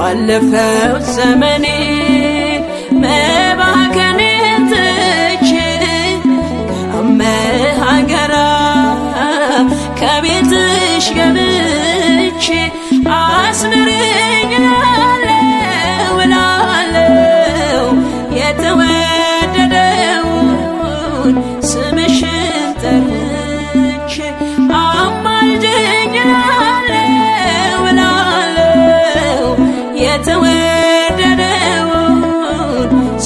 አለፈው ዘመኔ መባከኔን ትቼ ከመሃገራ ከቤትሽ ገብቼ አስምረኝ እላለሁ የተወደደውን ስምሽን ጠርቼ አማልጅኝ እላለሁ የተወደደውን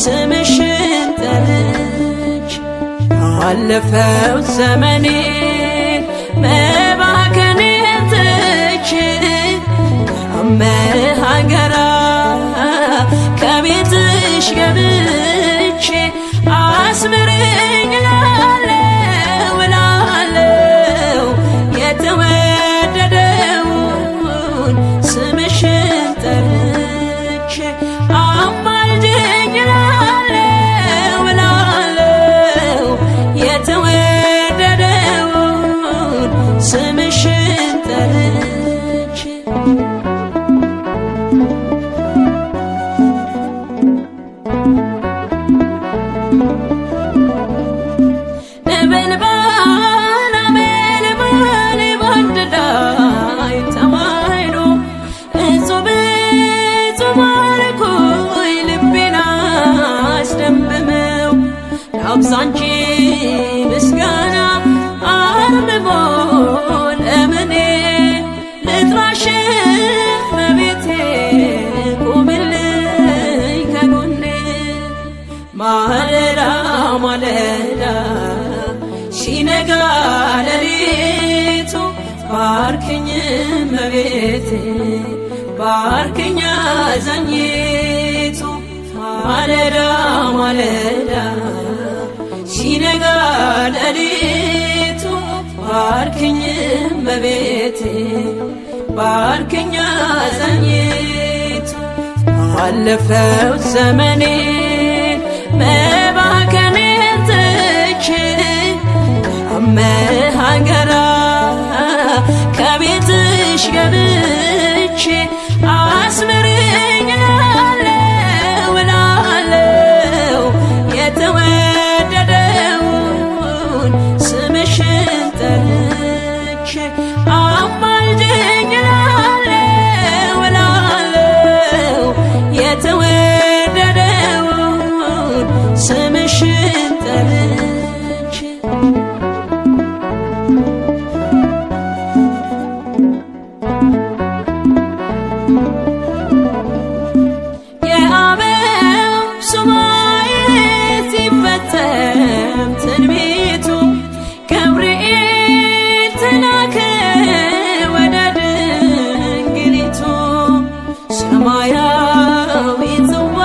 ስምሽን ጠርቼ አለፈው ዘመኔ መባከኔን ትቼ ከመሃገራ ከቤትሽ ገብቼ አስምረኝ እላለሁ የተወደደውን ስምሽን ጠርቼ አማልጅኝ እላለሁ የተወደደውን ስምሽን ጠርቼ አብዛንቺ ምስጋና አርምሞ ለምኔ ልጥራሽ በቤቴ ቁምልኝ ከጎኔ ማለዳ ማለዳ ሲነጋ ሌሊቱ ባርክኝ በቤቴ ባርክኝ አዛኝቱ ማለዳ ማለዳ ሲነጋ ሌሊቱ ባርክኝ በቤቴ ባርክኝ አዛኝቱ አለፈው ዘመኔ መባከኔን ትቼ ከመሃገራ ከቤትሽ ገብቼ አስምረኝ እላለሁ የተወደደውን ስምሽን ጠርቼ አማልጅኝ እላለሁ የተወደደውን ስምሽን ጠርቼ ትንቢቱ ገብርኤል ተላከ ወደ ድንግሊቱ ሰማያዊ ጽዋ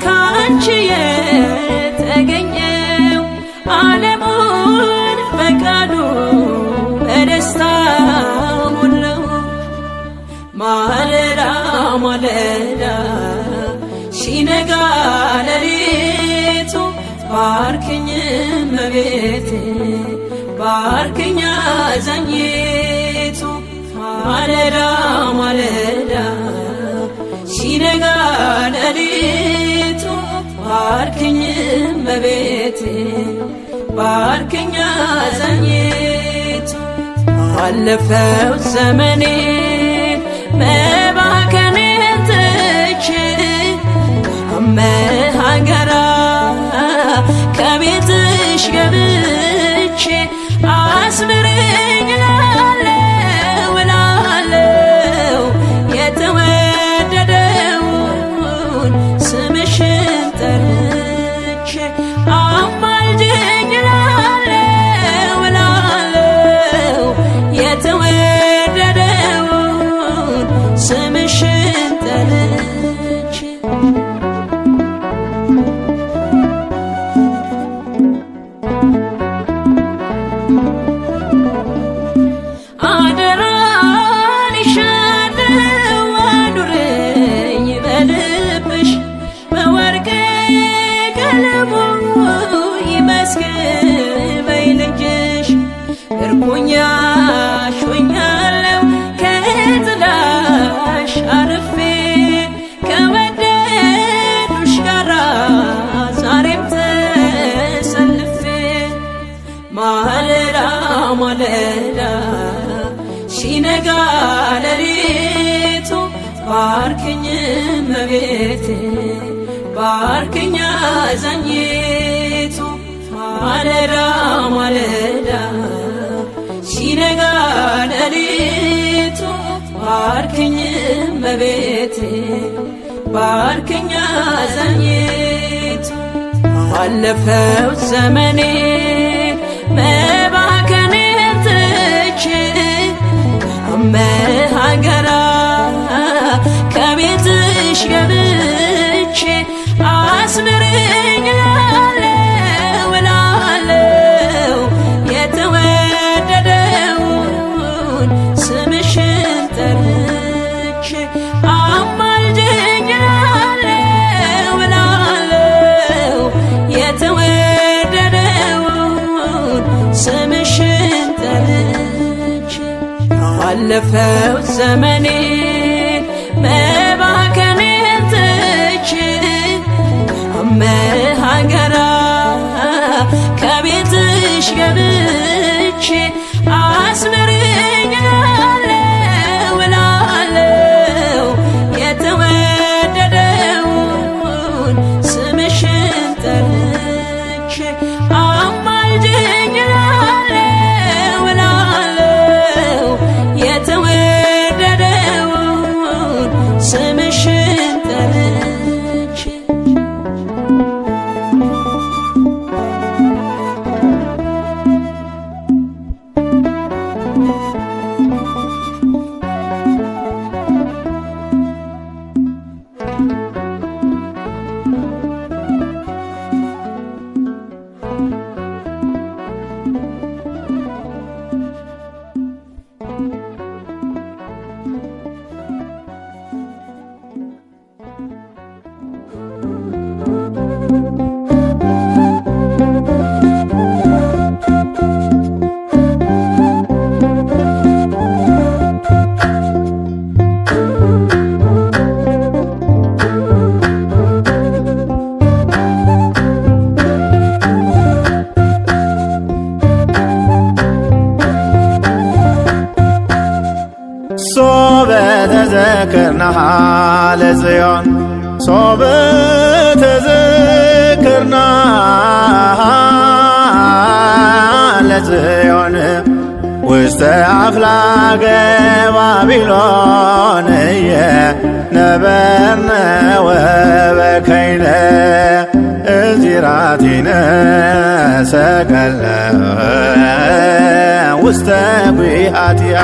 ካንቺ የተገኘው ዓለሙን ፈቃዱ በደስታ ሞላው ማለዳ ማለዳ ሲነጋ ሌሊቱ ባርክኝ በቤቴ ባርክኝ አዛኝቱ ማለዳ ማለዳ ሲነጋ ሌሊቱ ባርክኝ በቤቴ ባርክኝ አዛኝቱ አለፈው ዘመኔ መባከኔን ትቼ ከመሃገራ ከቤትሽ ገብቼ አስምረኝ እላለሁ የተወደደውን ስምሽን ጠርቼ አማልጅኝ እላለሁ የተወደደውን ባርክኝ እመቤቴ ባርክኝ አዛኝቱ ማለዳ ማለዳ ሲነጋ ሌሊቱ ባርክኝ እመቤቴ ባርክኝ አዛኝቱ አለፈው ዘመኔ መባከኔን ትቼ ሀገራ ከቤትሽ ገብቼ አስምርኝ እላለሁ የተወደደውን ስምሽን ጠርቼ አማልጅኝ እላለሁ የተወደደውን ስምሽን ጠርቼ አለፈው ዘመኔ መባከኔን ትቼ ሀገራ ከቤትሽ ገብቼ አስምርኝ እላለሁ የተወደደውን ስምሽን ጠርቼ አማልጅኝ እላለሁ የተወደደውን ስምሽን ጠርቼ ሶበ ተዘክርናሃ ለጽዮን ሶበ ተዘክርናሃ ለጽዮን ውስተ አፍላገ ባቢሎን ነበርነ ወበከይነ እዚራቲነ ሰቀለ ውስተ ጒሃቲሃ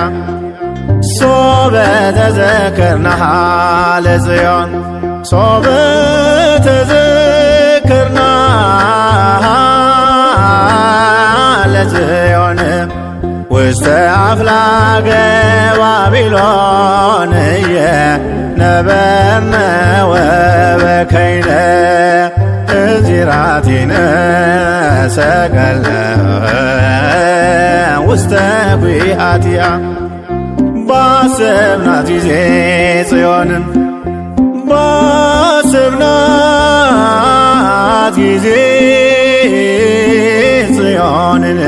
ሶበ ተዘክርናሃ ለጽዮን ሶበ ተዘክርናሃ ለጽዮን ውስተ አፍላገ ባቢሎን ነበርነ ወበከይነ እዚራቲነ ሰቀለ ውስተ ጒሃቲሃ ባሰብናት ጊዜ ጽዮንን ባሰብናት ጊዜ ጽዮንን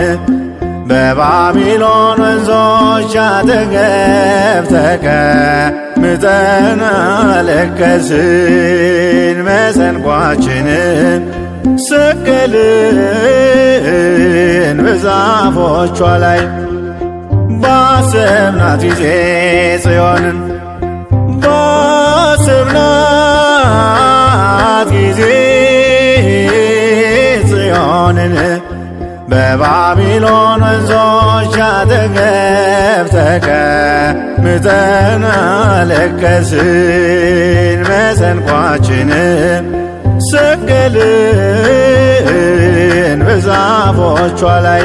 በባቢሎን ወንዞች አጠገብ ተቀምጠን አለቀስን መሰንቋችንን ሰቀልን በዛፎቿ ላይ ባሰብናት ጊዜ ጽዮንን ባሰብናት ጊዜ ጽዮንን በባቢሎን ወንዞች አጠገብ ተቀምጠን አለቀስን መሰንቋችንን ሰቀልን በዛፎቿ ላይ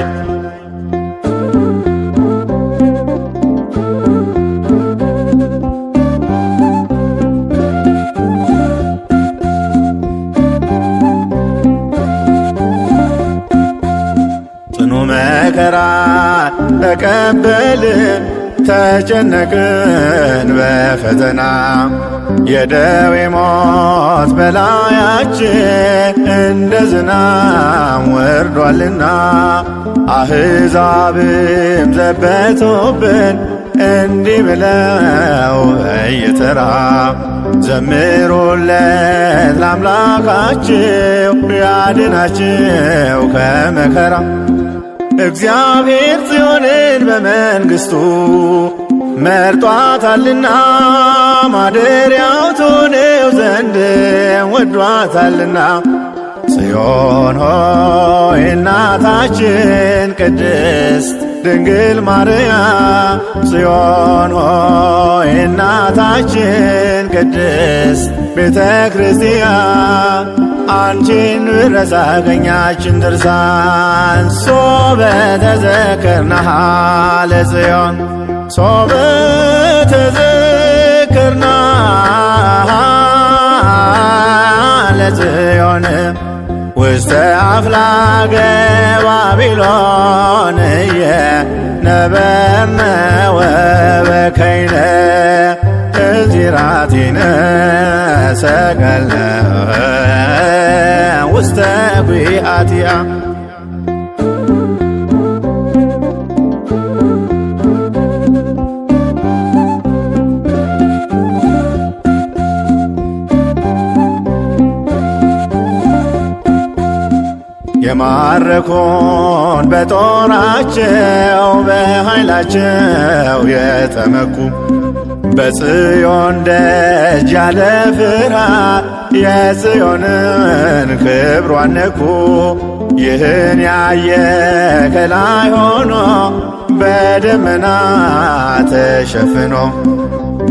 መከራ ተቀበልን ተጨነቅን በፈተና የደዌ ሞት በላያችን እንደ ዝናብ ወርዷልና አሕዛብም ዘበቱብን እንዲህ ብለው በየተራ ዘምሩለት ለአምላካችሁ ያድናችሁ ከመከራ። እግዚአብሔር ጽዮንን በመንግሥቱ መርጧታልና ማደሪያው ትሆነው ዘንድ ወዷታልና። ጽዮን ሆይ እናታችን ቅድስት ድንግል ማርያም፣ ጽዮን ሆይ እናታችን ቅድስት ቤተ ክርስቲያን፣ አንቺን ብረሳ ቀኛችን ድርሳን። ሶበ ተዘክርናሃ ለጽዮን ሶበ ተዘክርናሃ ለጽዮን ውስተ አፍላገ ባቢሎን ነበርነ ወበከይነ እንዚራቲነ ሰቀልነ ውስተ ጒሃቲሃ። የማረኩን በጦራቸው በኃይላቸው የተመኩ በጽዮን ደጅ ያለ ፍርሃት የጽዮንን ክብሯን ነኩ። ይህን ያየ ከላይ ሆኖ በደመና ተሸፍኖ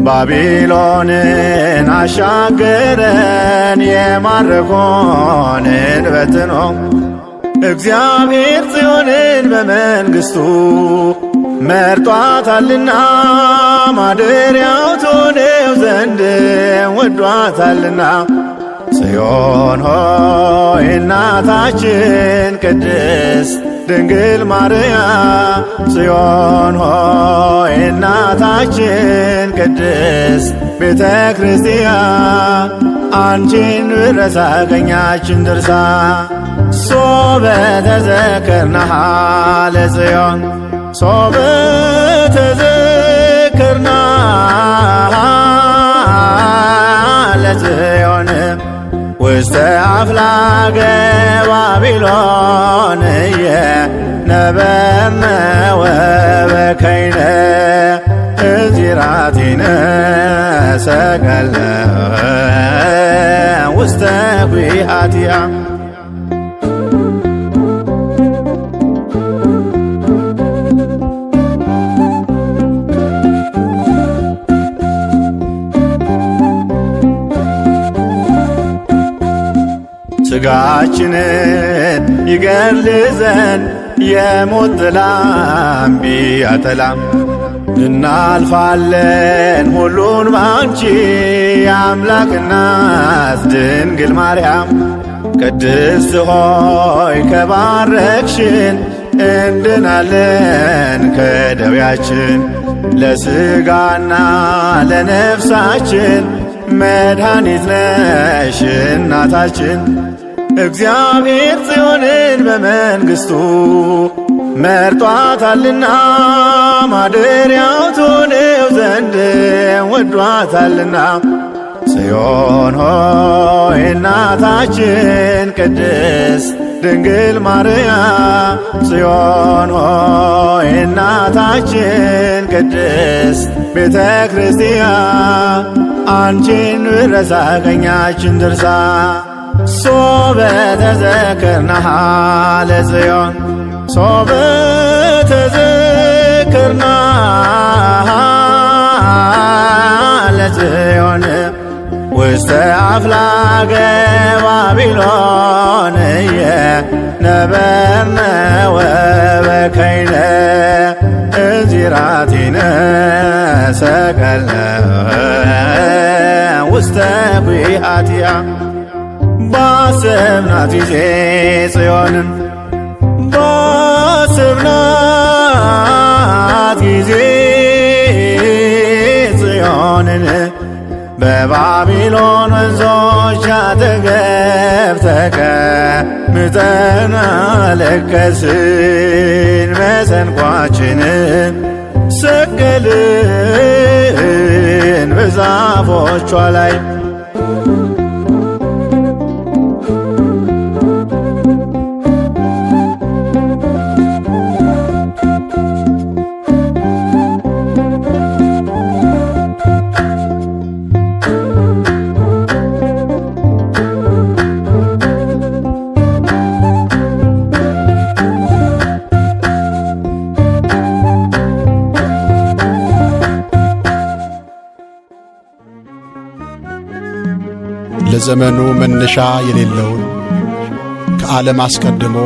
ባቢሎንን አሻገረን የማረኮንን በትኖ። እግዚአብሔር ጽዮንን በመንግሥቱ መርጧታልና ማደሪያው ትሆነው ዘንድ ወዷታልና። ጽዮን ሆይ እናታችን ቅድስት ድንግል ማርያም፣ ጽዮን ሆይ እናታችን ቅድስት ቤተ ክርስቲያን፣ አንቺን ብረሳ ቀኛችን ድርሳ። ሶበ ተዘክርናሃ ለጽዮን ሶበ ተዘክርናሃ ለጽዮን ውስተ አፍላገ ባቢሎን ነበርነ ወበከይነ እንዚራቲነ ሰቀልነ ውስተ ጒሃቲሃ። ሥጋችንን ይገድል ዘንድ የሞት ጥላም ቢያጠላም እናልፋለን ሁሉን ባንቺ የአምላክ እናት ድንግል ማርያም። ቅድስት ሆይ ከባረክሽን እንድናለን ከደዌያችን። ለሥጋና ለነፍሳችን መድኃኒት ነሽ እናታችን። እግዚአብሔር ጽዮንን በመንግሥቱ መርጧታልና ማደሪያው ትሆነው ዘንድ ወዷታልና። ጽዮን ሆይ እናታችን ቅድስት ድንግል ማርያም፣ ጽዮን ሆይ እናታችን ቅድስት ቤተ ክርስቲያን፣ አንቺን ብረሳ ቀኛችን ድርሳ። ሶበ ተዘክርናሃ ለጽዮን ሶበ ተዘክርናሃ ለጽዮን ውስተ አፍላገ ባቢሎን ነበርነ ወበከይነ እንዚራቲነ ሰቀልነ ውስተ ጒሃቲሃ። ባሰብናት ጊዜ ጽዮንን ባሰብናት ጊዜ ጽዮንን በባቢሎን ወንዞች አጠገብ ተቀምጠን አለቀስን። መሰንቋችንን ሰቀልን በዛፎቿ ላይ ለዘመኑ መነሻ የሌለውን ከዓለም አስቀድሞ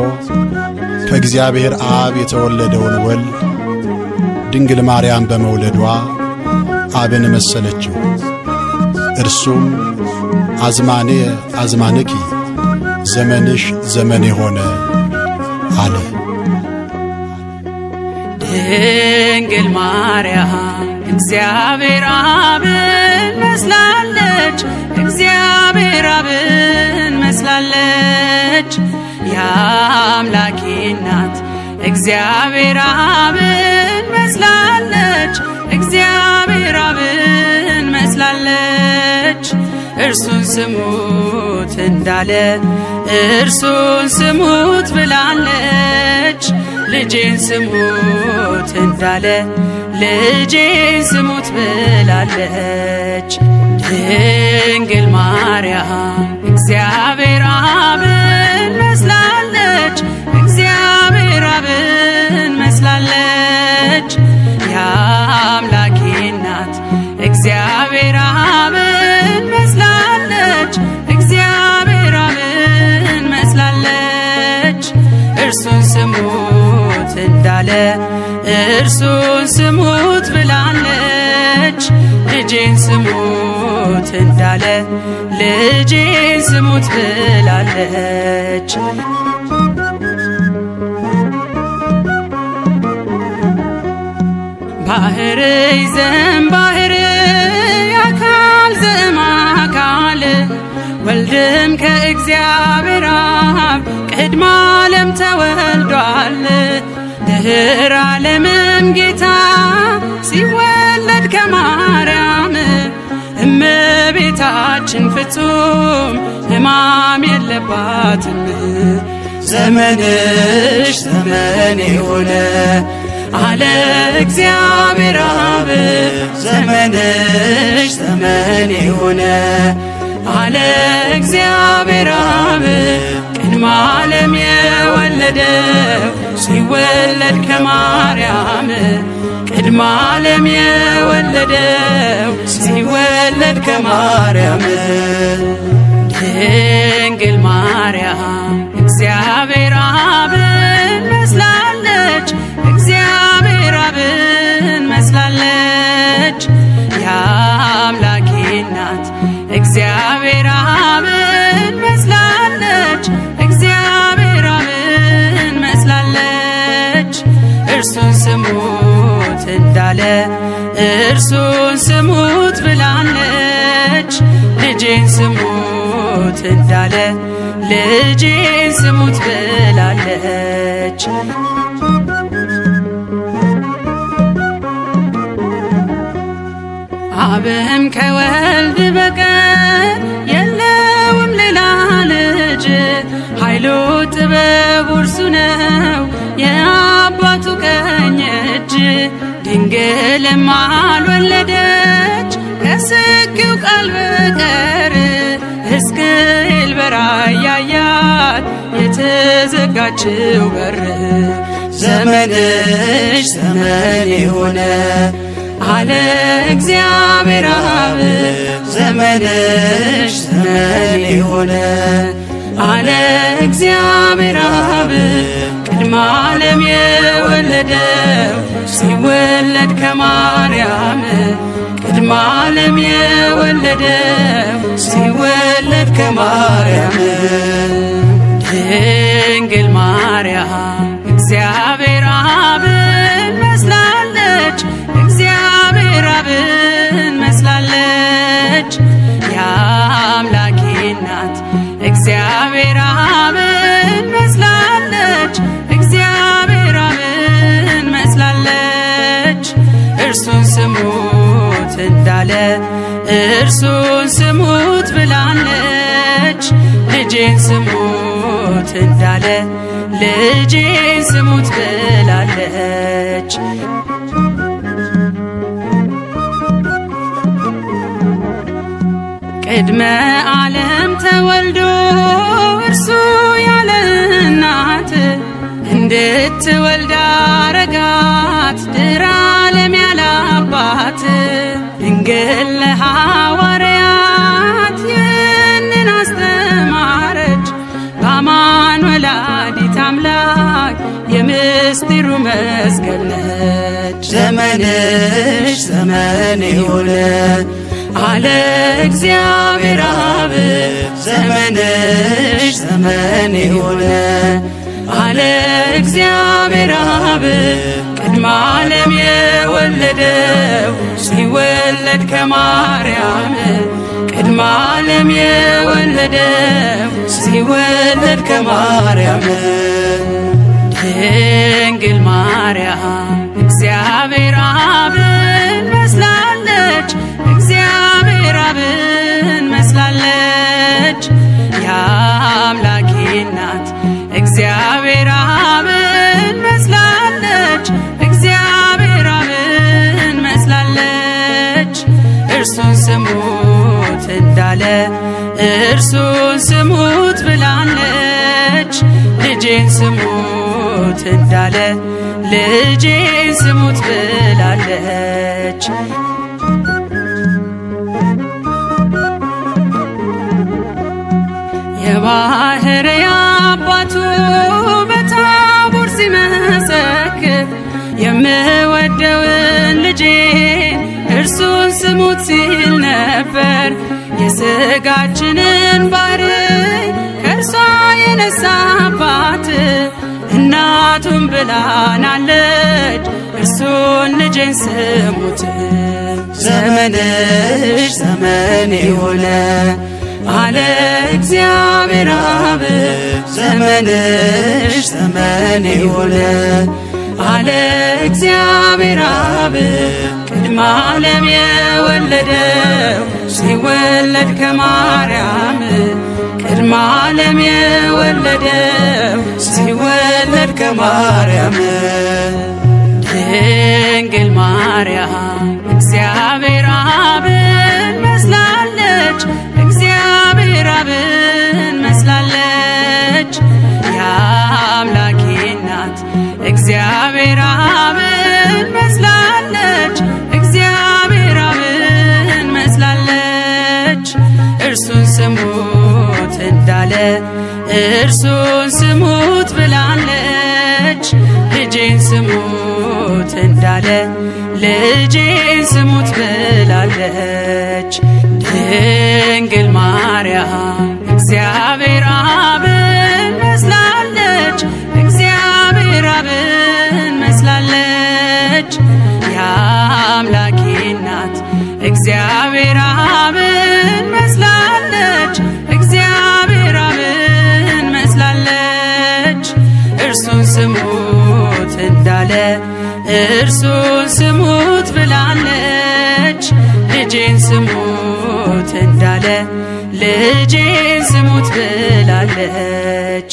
ከእግዚአብሔር አብ የተወለደውን ወልድ ድንግል ማርያም በመውለዷ አብን መሰለችው። እርሱም አዝማኔ አዝማንኪ ዘመንሽ ዘመኔ ሆነ አለ። ድንግል ማርያም እግዚአብሔር አብን መስላለች፣ እግዚአብሔር አብን መስላለች። የአምላኬ እናት እግዚአብሔር አብን መስላለች፣ እግዚአብሔር አብን መስላለች። እርሱን ስሙት እንዳለ እርሱን ስሙት ብላለች። ልጄን ስሙት እንዳለ ልጄን ስሙት ብላለች። ድንግል ማርያም እግዚአብሔር አብን መስላለች፣ እግዚአብሔር አብን መስላለች። የአምላኬ እናት እግዚአብሔር አብን መስላለች፣ እግዚአብሔር አብን መስላለች። እርሱን ስሙት እንዳለ እርሱን ስሙት ብላለች። ልጄን ስሙት እንዳለ ልጄን ስሙት ብላለች። ባህር ይዘን ባህር አካል ዘእምአካል ወልድም ከእግዚአብሔር አብ ቅድመ ዓለም ተወልዷል። ድኅረ ዓለምም ጌታ ሲወለድ ከማርያም እመቤታችን ፍጹም ሕማም የለባትም። ዘመንሽ ዘመኔ ሆነ አለ እግዚአብሔር አብ። ዘመንሽ ዘመኔ ሆነ አለ እግዚአብሔር አብ። ቅድመ ዓለም የወለደው ሲወለድ ከማርያም ቅድመ ዓለም የወለደው ሲወለድ ከማርያም ድንግል ማርያም እግዚአብሔር አብን መስላለች፣ እግዚአብሔር አብን መስላለች። የአምላኬ እናት እግዚአብሔር አብን መስላለች፣ እግዚአብሔር አብን መስላለች። እርሱን ስሙት እንዳለ እርሱን ስሙት ብላለች። ልጄን ስሙት እንዳለ ልጄን ስሙት ብላለች። አብም ከወልድ በቀር የለውም ሌላ ልጅ፣ ኃይሉ ጥበቡ እርሱ ነው የአባቱ ቀኝ እጅ። ድንግልም አልወለደች ከስጊው ቃል በቀር፣ ሕዝቅኤል በራእይ ያያት የተዘጋችው በር። ዘመንሽ ዘመኔ ሆነ አለ እግዚአብሔር አብ። ዘመንሽ ዘመኔ ሆነ አለ እግዚአብሔር አብ። ቅድመ ዓለም የወለደው ሲወለድ ከማርያም ቅድመ ዓለም የወለደው ሲወለድ ከማርያም ድንግል ማርያም እግዚአብሔር አብን መስላለች፣ እግዚአብሔር አብን መስላለች። የአምላኬ እናት እግዚአብሔር አብን መስላለች፣ እግዚአብሔር አብን መስላለች። እርሱን ስሙት ብላለች። ልጄን ስሙት እንዳለ ልጄን ስሙት ብላለች። ቅድመ ዓለም ተወልዶ እርሱ ያለ እናት እንድትወልድ አረጋት ድኅረ ዓለም ያለ አባት። ድንግል ለሐዋርያት ይህንን አስተማረች በአማን ወላዲተ አምላክ የምስጢሩ መስቀል ነች። ዘመንሽ ዘመን ይሁን አለ እግዚአብሔር አብ። ዘመንሽ ዘመን ይሁን አለ እግዚአብሔር አብ። ቅድመ ዓለም የወለደው ሲወለድ ከማርያም ቅድመ ዓለም የወለደው ሲወለድ ከማርያም። ድንግል ማርያም እግዚአብሔር አብን መስላለች እግዚአብሔር አብን መስላለች። የአምላኬ እናት እግዚአብሔር አብን መስላለች እግዚአብሔር አብን መስላለች። እርሱን ስሙት እንዳለ እርሱን ስሙት ብላለች። ልጄን ስሙት እንዳለ ልጄን ስሙት ብላለች። የባሕርይ አባቱ በታቦር ሲመሰክር የምወደውን ልጄን እርሱን ስሙት ሲል ነበር። የሥጋችንን ባሕርይ ከእርሷ የነሳባት እናቱን ብላናለች እርሱን ልጄን ስሙት። ዘመንሽ ዘመን ይሁን አለ እግዚአብሔር አብ። ዘመንሽ ዘመን ይሁን አለ እግዚአብሔር አብ። ቅድመ ዓለም የወለደው ሲወለድ ከማርያም ቅድመ ዓለም የወለደው ሲወለድ ከማርያም። ድንግል ማርያም እግዚአብሔር አብን መስላለች እግዚአብሔር አብን መስላለች። የአምላኬ እናት እግዚአብሔር አብን መስላለች እግዚአብሔር አብን መስላለች። እርሱን ስሙት እንዳለ እርሱን ስሙት ብላለች። ልጄን ስሙት እንዳለ ልጄን ስሙት ብላለች። ድንግል ማርያም እግዚአብሔር አብን መስላለች እግዚአብሔር አብን መስላለች። የአምላኬ እናት እግዚአብሔር አብን መስላለች እግዚአብሔር አብን መስላለች። እርሱን ስሙት እንዳለ እርሱን ስሙት ብላለች። ልጄን ስሙት እንዳለ ልጄን ስሙት ብላለች።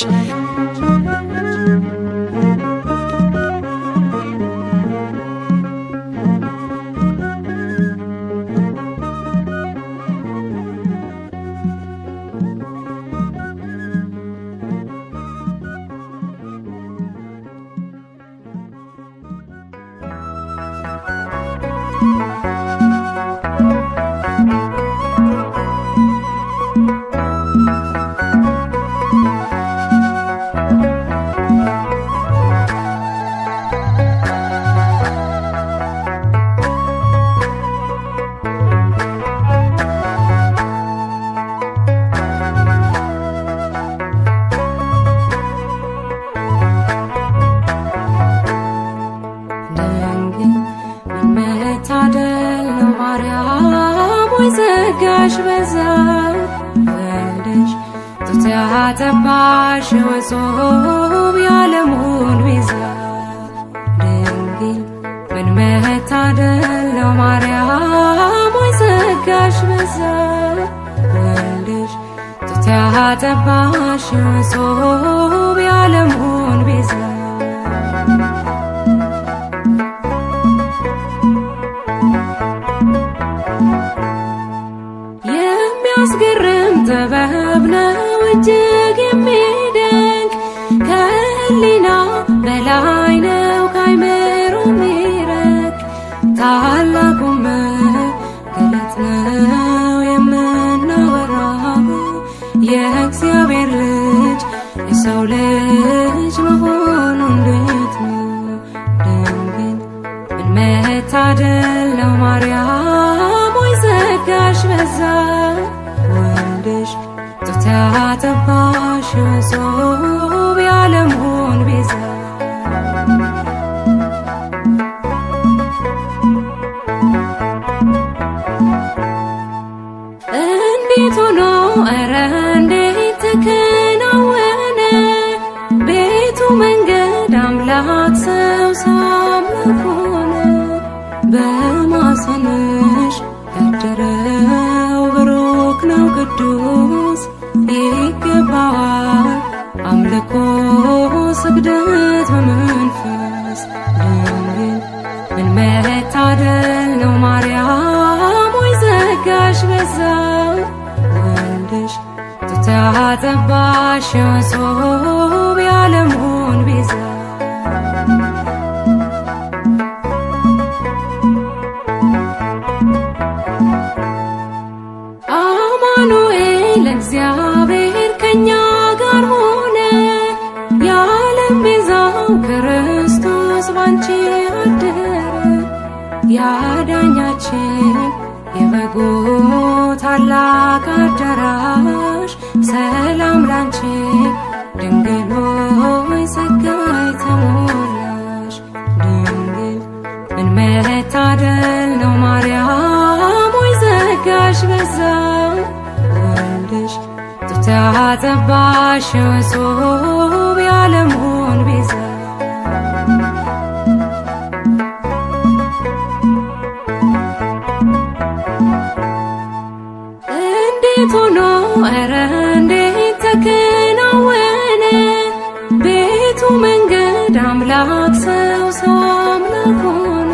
ጸጋሽ በዛ ወልደሽ ጡት ያጠባሽ ወጾም የዓለሙን ቤዛ ድንግል ምን መታደል ነው ማርያም ወይ ጸጋሽ በዛ ያጠባሽ መሶብ የዓለሙን ቤዛ የሚያስገርም ጥበብ ነው እጅግ የሚደንቅ ከህሊና በላይ ነው ከአይምሮ የሚረቅ ታላቁም ገለጥ ነው የምናወራው የእግዚአብሔር ልጅ የሰው ልጅ መሆኑ እንዴት ነው ድንግል ምን መታደል ነው ማርያም ወይ ጸጋሽ በዛ ወልድሽ ጡት ያጠባሽ መሶብ የዓለሙን ቤዛ እንዴት ሆኖ ኧረ እንዴት ተከናወነ ቤቱ መንገድ አምላክ ሰው ሳምላክ ሆነ በማኅፀንሽ ያደረው ብሩክ ነው ቅዱስ ይገባዋል አምልኮ ስግደት በመንፈስ ድንግል ምን መታደል ነው ማርያም ወይ ጸጋሽ በዛ ወልድሽ ጡት ያጠባሽ መሶብ የዓለሙን ቤዛ አማኑኤል እግዚአብሔር ከኛ ጋር ሆነ የዓለም ቤዛው ክርስቶስ ባንቺ አደረ ያዳኛችን የበጉ ታላቅ አዳራሽ ሰላም ላንቺ ድንግል ሆይ ጸጋ የተሞላሽ ድንግል ምን መታደል ነው ማርያም ወይ ጸጋሽ በዛ ወልድሽ ጡት ያጠባሽ መሶብ የዓለሙን ቤዛ እንዴት ሆኖ ኧረ እንዴት ተከናወነ ቤቱ መንገድ አምላክ ሰው አምላክ ሆነ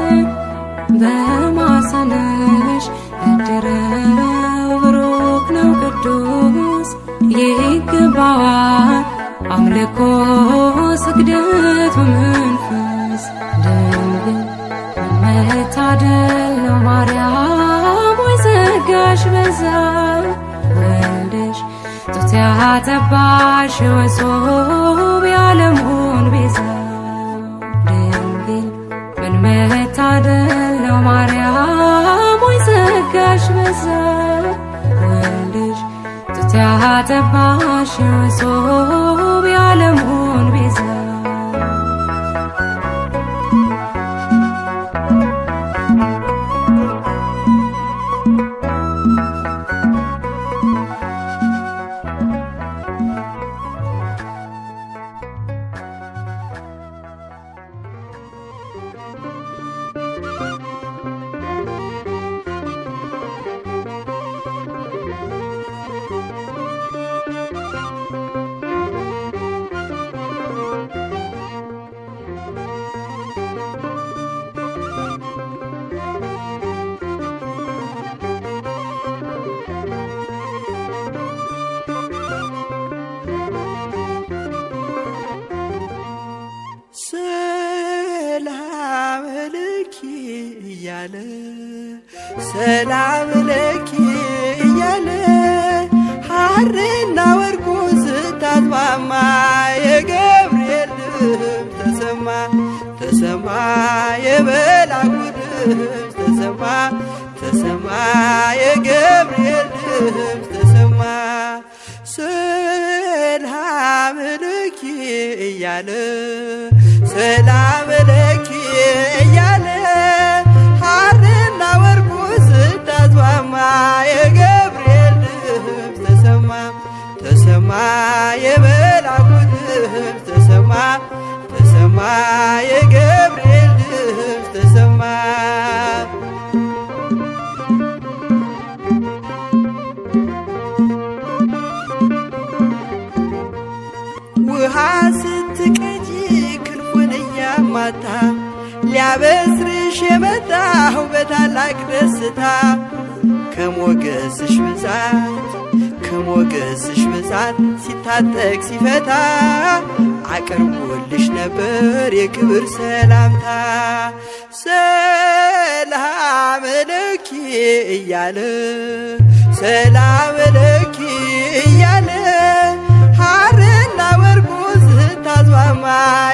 በማኅፀንሽ ያደረው ብሩክ ነው ቅዱስ ይገባዋል አምልኮ ስግደት በመንፈስ ድንግል ምን መታደል ነው ማርያም ወይ ጸጋሽ በዛ ወልድሽ ጡት ያጠባሽ መሶብ የዓለሙን ቤዛ ድንግል ምን መታደል ነው ማርያም ወይ ጸጋሽ በዛ ወልድሽ ጡት ያጠባሽ መሶብ የዓለሙን ቤዛ ሰላም ለኪ እያለ ሐርና ወርቁን ስታስማማ የገብርኤል ድምፅ ተሰማ ተሰማ የመልአኩ ድምፅ ተሰማ ተሰማ የገብርኤል ድምፅ ተሰማ ሰላም ለኪ እያለ ሰላም ለኪ እያለ ሐርና ወርቁ ስታስማማ የገብርኤል ድምፅ ተሰማ ተሰማ የመልአኩ ድምፅ ተሰማ ተሰማ የገብርኤል ድምፅ ተሰማ ማታ ሊያበስርሽ የመጣሁ በታላቅ ደስታ ከሞገስሽ ብዛት ሲታጠቅ ሲፈታ አቅርቦልሽ ነበር የክብር ሰላምታ። ሰላም ለኪ እያለ ሰላም ለኪ እያለ ሐርና ወርቁ ስታስማማ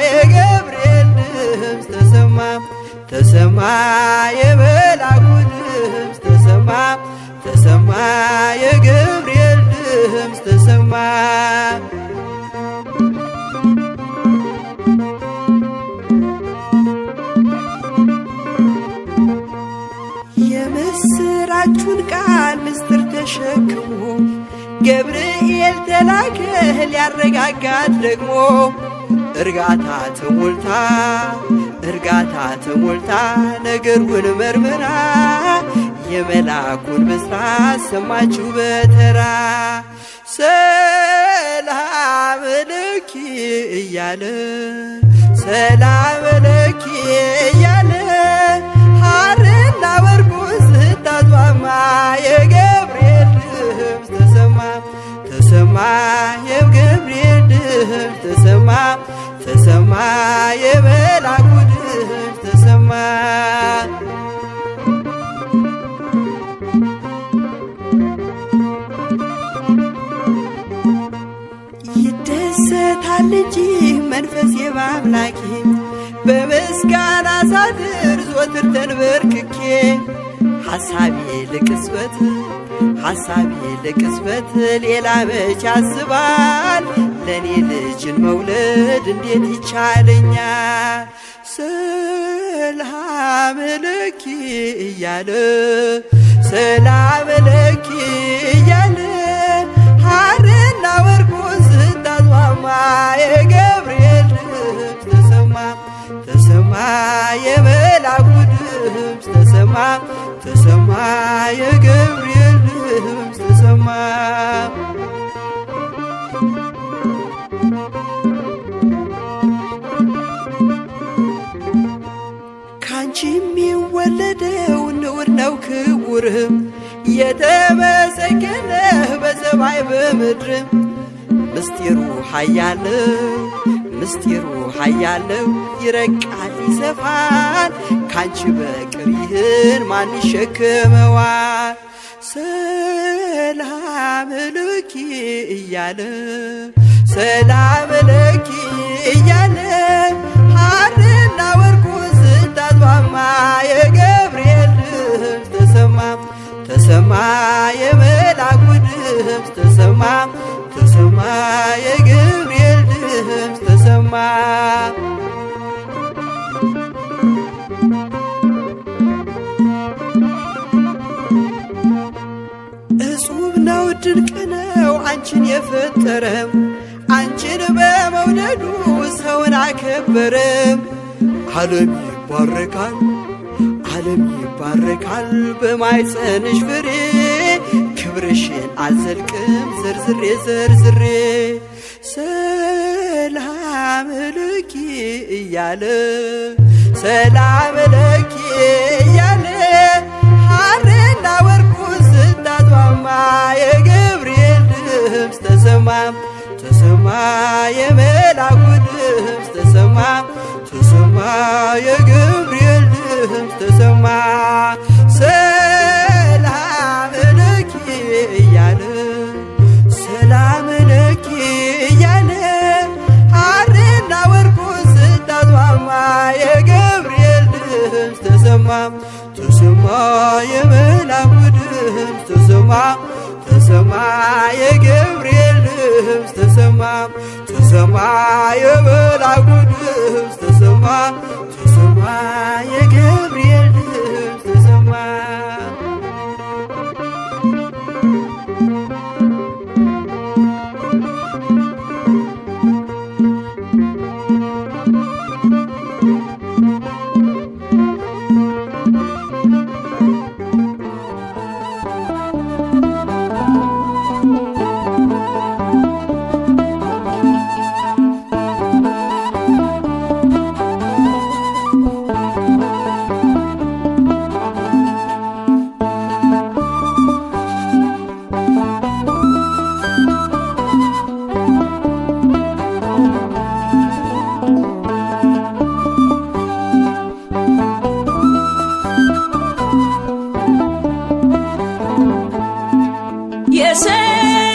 የገብርኤል ድምፅ ተሰማ የመላኩ ድምፅ ተሰማ የገብርኤል ድምፅ ተሰማ። የምስራቹን ቃል ምስጢር ተሸክሞ ገብርኤል ተላከ ሊያረጋጋት ደግሞ እርጋታ ተሞልታ ነገሩን መርምራ የመላኩን ብስራት ሰማችሁ በተራ። ሰላም ለኪ እያለ ሰላም ለኪ እያለ ሐርና ወርቁ ስታስማማ የገብርኤል ድምፅ ተሰማ የገብርኤል ድምፅ ተሰማ የመላኩ ድምፅ ተሰማ። ይደሰታል እንጂ መንፈሴ በአምላኬ በምስጋና ሳድር ዘወትር ተንበርክኬ ሐሳቤ ለቅጽበት ሌላ መች ያስባል ለኔ ልጅን መውለድ እንዴት ይቻለኛል። ሰላም ለኪ እያለ ሰላም ለኪ እያለ ሐርና ወርቁ ስታስማማ የገብርኤል ድምፅ ተሰማ የመላኩ ድምፅ ተሰማ የገብርኤል ድምፅ ተሰማ። ካንቺ የሚወለደው ንዑድ ነው ክቡርም የተመሰገነ በሰማይ በምድርም ምስጢሩ ኃያለው ይረቃል ይሰፋል ካንቺ በቀር ይህን ማን ይሸከመዋል። ሰላም ለኪ እያለ ሐርና ወርቁ ስታስማማ የገብርኤል ድምፅ ተሰማ የመላኩ ድምፅ ተሰማ የገብርኤል ድምፅ ተሰማ። እጹብ ነው ድንቅ ነው አንቺን የፈጠረም አንቺን በመውደዱ ሰውን አከበረም። ዓለም ይባረካል በማኅፀንሽ ፍሬ ክብርሽን አልዘልቅም ዘርዝሬ። ሰላም ለኪ እያለ ሐርና ወርቁ ስታስማማ የገብርኤል ድምፅ ተሰማ የመላኩ ድምፅ ተሰማ የገብርኤል ድምፅ ተሰማ። ሰላም ለኪ እያለ ሐርና ወርቁ ስታስማማ የገብርኤል ድምፅ ተሰማ የመላኩ ድምፅ ተሰማ የገብርኤል ድምፅ ተሰማ የመላኩ ድምፅ ተሰማ የገብርኤል ድምፅ ተሰማ።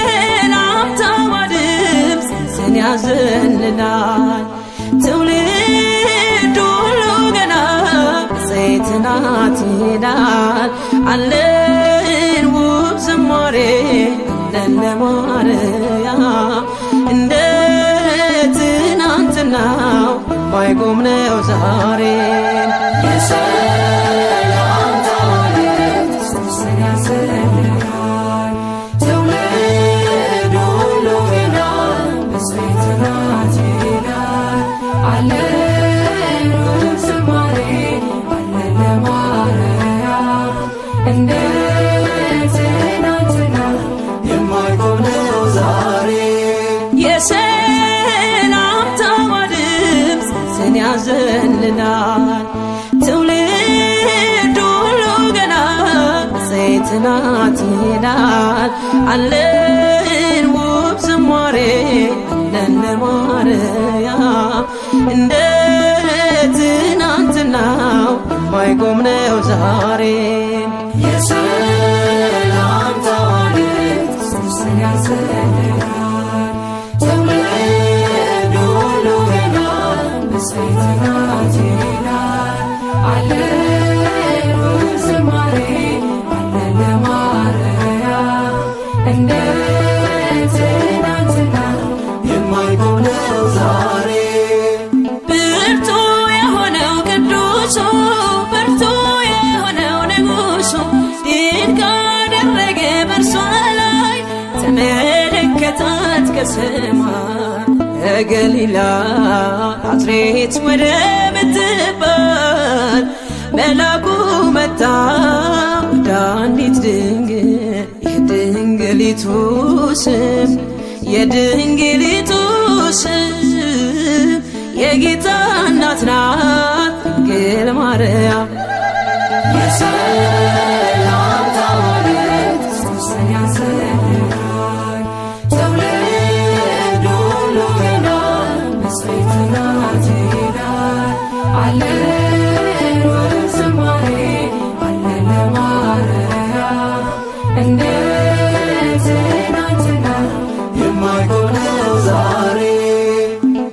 የሰላምታዋ ድምፅ ጽንስን ያዘልላል። ትውልድ ሁሉ ገና ብፅዕት ናት ይላል። አለን ውብ ዝማሬ አለን ለማርያም እንደ ትናንትናው የማይቆም ነው ዛሬ። የሰላምታዋ ድምፅ ጽንስን ያዘልላል። ትውልድ ሁሉ ገና ብፅዕት ናት ይላል። አለን ውብ ዝማሬ አለን ለማርያም እንደ ትናንትናው የማይቆም ነው ዛሬ። የሰላምታዋ ድምፅ ጽንስን ያዘልላል። ትውልድ ሁሉ ገና ብፅዕት ናት ይላል። አለን ውብ ዝማሬ አለን ለማርያም እንደ ትናንትናው የማይቆም ነው ዛሬ። የሰላምታዋ ድምፅ ጽንስን ያዘልላል። ትውልድ ሁሉ ገና ብፅዕት ናት ይላል። አለን ውብ ዝማሬ አለን ለማርያም እንደ ትናንትናው የማይቆም ነው ዛሬ። ብርቱ የሆነው ቅዱሱ ብርቱ የሆነው ንጉሱ ድንቅ አደረገ በእርሷ ላይ ተመለከታት ከሰማይ ከገሊላ ናዝሬት ወደ ምትባል መልአኩ መጣ ወደ አንዲት ድንግል የድንግሊቱ ስም የድንግሊቱ ስም የጌታ እናት ናት ድንግል ማርያም። የሰላምታዋ ድምፅ ጽንስን ያዘልላል። ትውልድ ሁሉ ገና ብፅዕት ናት ይላል። አለን ውብ ዝማሬ አለን ለማርያም እንደ ትናንትናው የማይቆም ነው ዛሬ።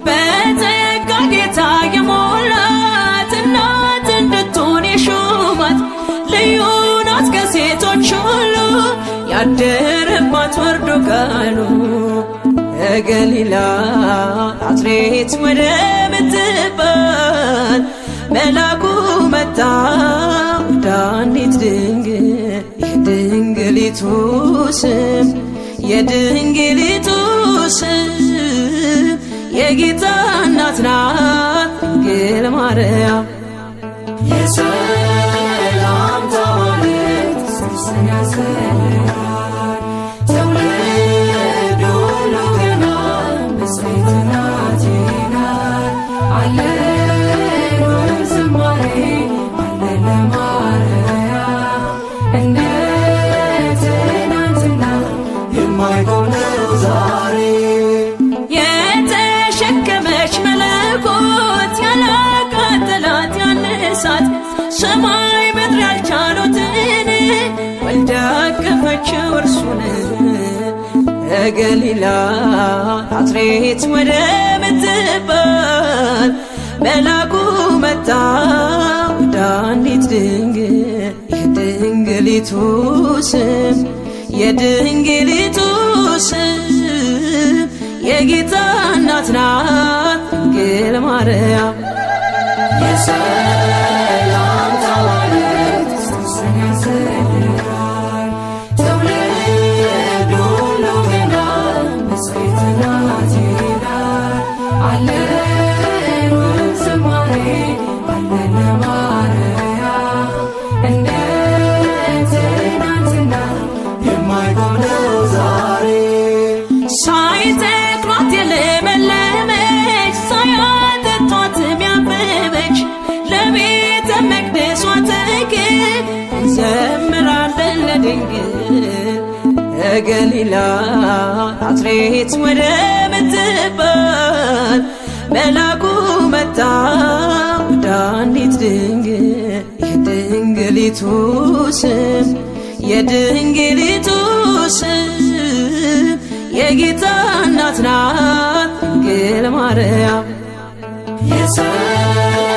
በጸጋ ጌታ የሞላት እናት እንድትሆን የሾማት ልዩ ናት ከሴቶች ሁሉ ያደረባት ወርዶ ቃሉ ከገሊላ ናዝሬት ወደ ምትባል መልአኩ መጣ ወደ አንዲት ድንግል የድንግሊቱ ስም የድንግሊቱ ስም የጌታ እናት ናት ድንግል ማርያም። የሰላምታዋ ድምፅ ጽንስን ያዘልላል። ትውልድ ሁሉ ገና ብፅዕት ናት ይላል። አለን ውብ ዝማሬ አለን ለማርያም እንደ ትናንትናው የማይቆም ነው ዛሬ። የተሸከመች መለኮት ያላቃጠላት ያነሳት ሰማይ ምድር ያልቻሉትን ወልዳ አቀፈችው እርሱን ከገሊላ ናዝሬት ወደ ምትባል መልአኩ መጣ ወደ አንዲት ድንግል የድንግሊቱ ስም የድንግሊቱ ስም የጌታ እናት ናት ድንግል ማርያም። የሰላምታዋ ድምፅ ጽንስን ያዘልላል። ትውልድ ሁሉ ገና ብፅዕት ናት ይላል። አለን ውብ ዝማሬ አለን ለማርያም እንደ ትናንትናው የማይቆም ነው ዛሬ። ሳይተክሏት የለመለመች ሳያጠጧት ያበበች ለቤተ መቅደሷ ተክል እንዘምራለን ለድንግል ከገሊላ ናዝሬት ወደ ምትባል መልአኩ መጣ ወደ አንዲት ድንግል የድንግሊቱ ስም የድንግሊቱ ስም የጌታ እናት ናት ድንግል ማርያም። የሰላምታ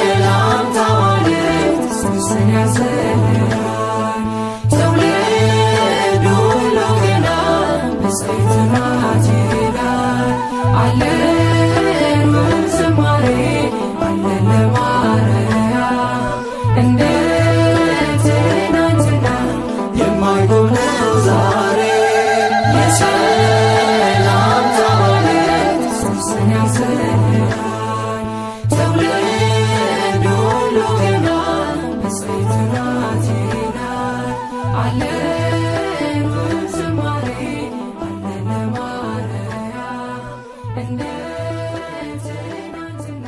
ማለት ጽንስን ያዘላል ትውልድ ሁሉ ገና ብፅዕት ናት ይላል። አለን ዝማሬ አለን ለማርያም እንደ ትናንትና የማይጎለው ዛሬ። የሰላምታ ማለት ጽንስን ያዘላል ትውልድ ሁሉ ገና ብፅዕት ናት ይላል። አለን ዝማሬ አለን ለማርያም እንደ ትናንትና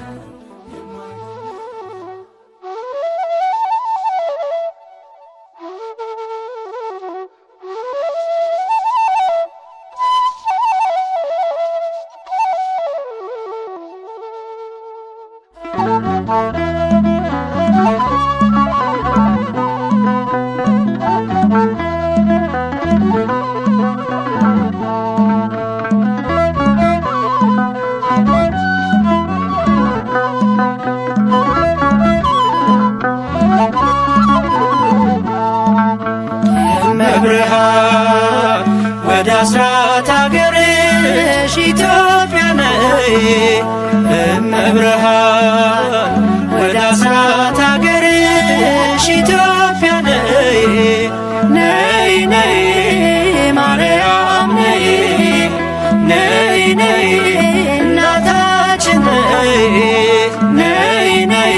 እመብርሃን ወደ አስራት አገርሽ ኢትዮጵያ ነይ። እመብርሃን ወደ አስራት አገርሽ ኢትዮጵያ ነይ። ነይ ነይ ማርያም ነይ ነይ ነይ እናታችን ነይ ነይ ነይ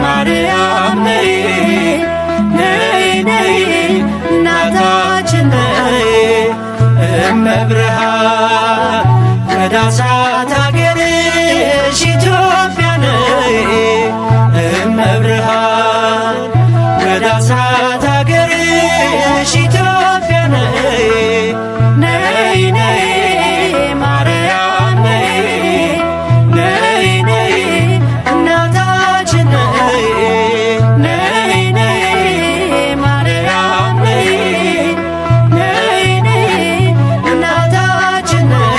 ማርያም ነይ ነይ ነይ እናታችን ነይ። እመብርሃን ወደ አስራት አገርሽ ኢትዮጵያ ነይ። እመብርሃን ወደ አስራት አገርሽ ኢትዮጵያ ነይ ነይ ነይ ማርያም ነይ ነይ ነይ እናታችን ነይ ነይ ነይ ማርያም ነይ ነይ ነይ እናታችን ነይ።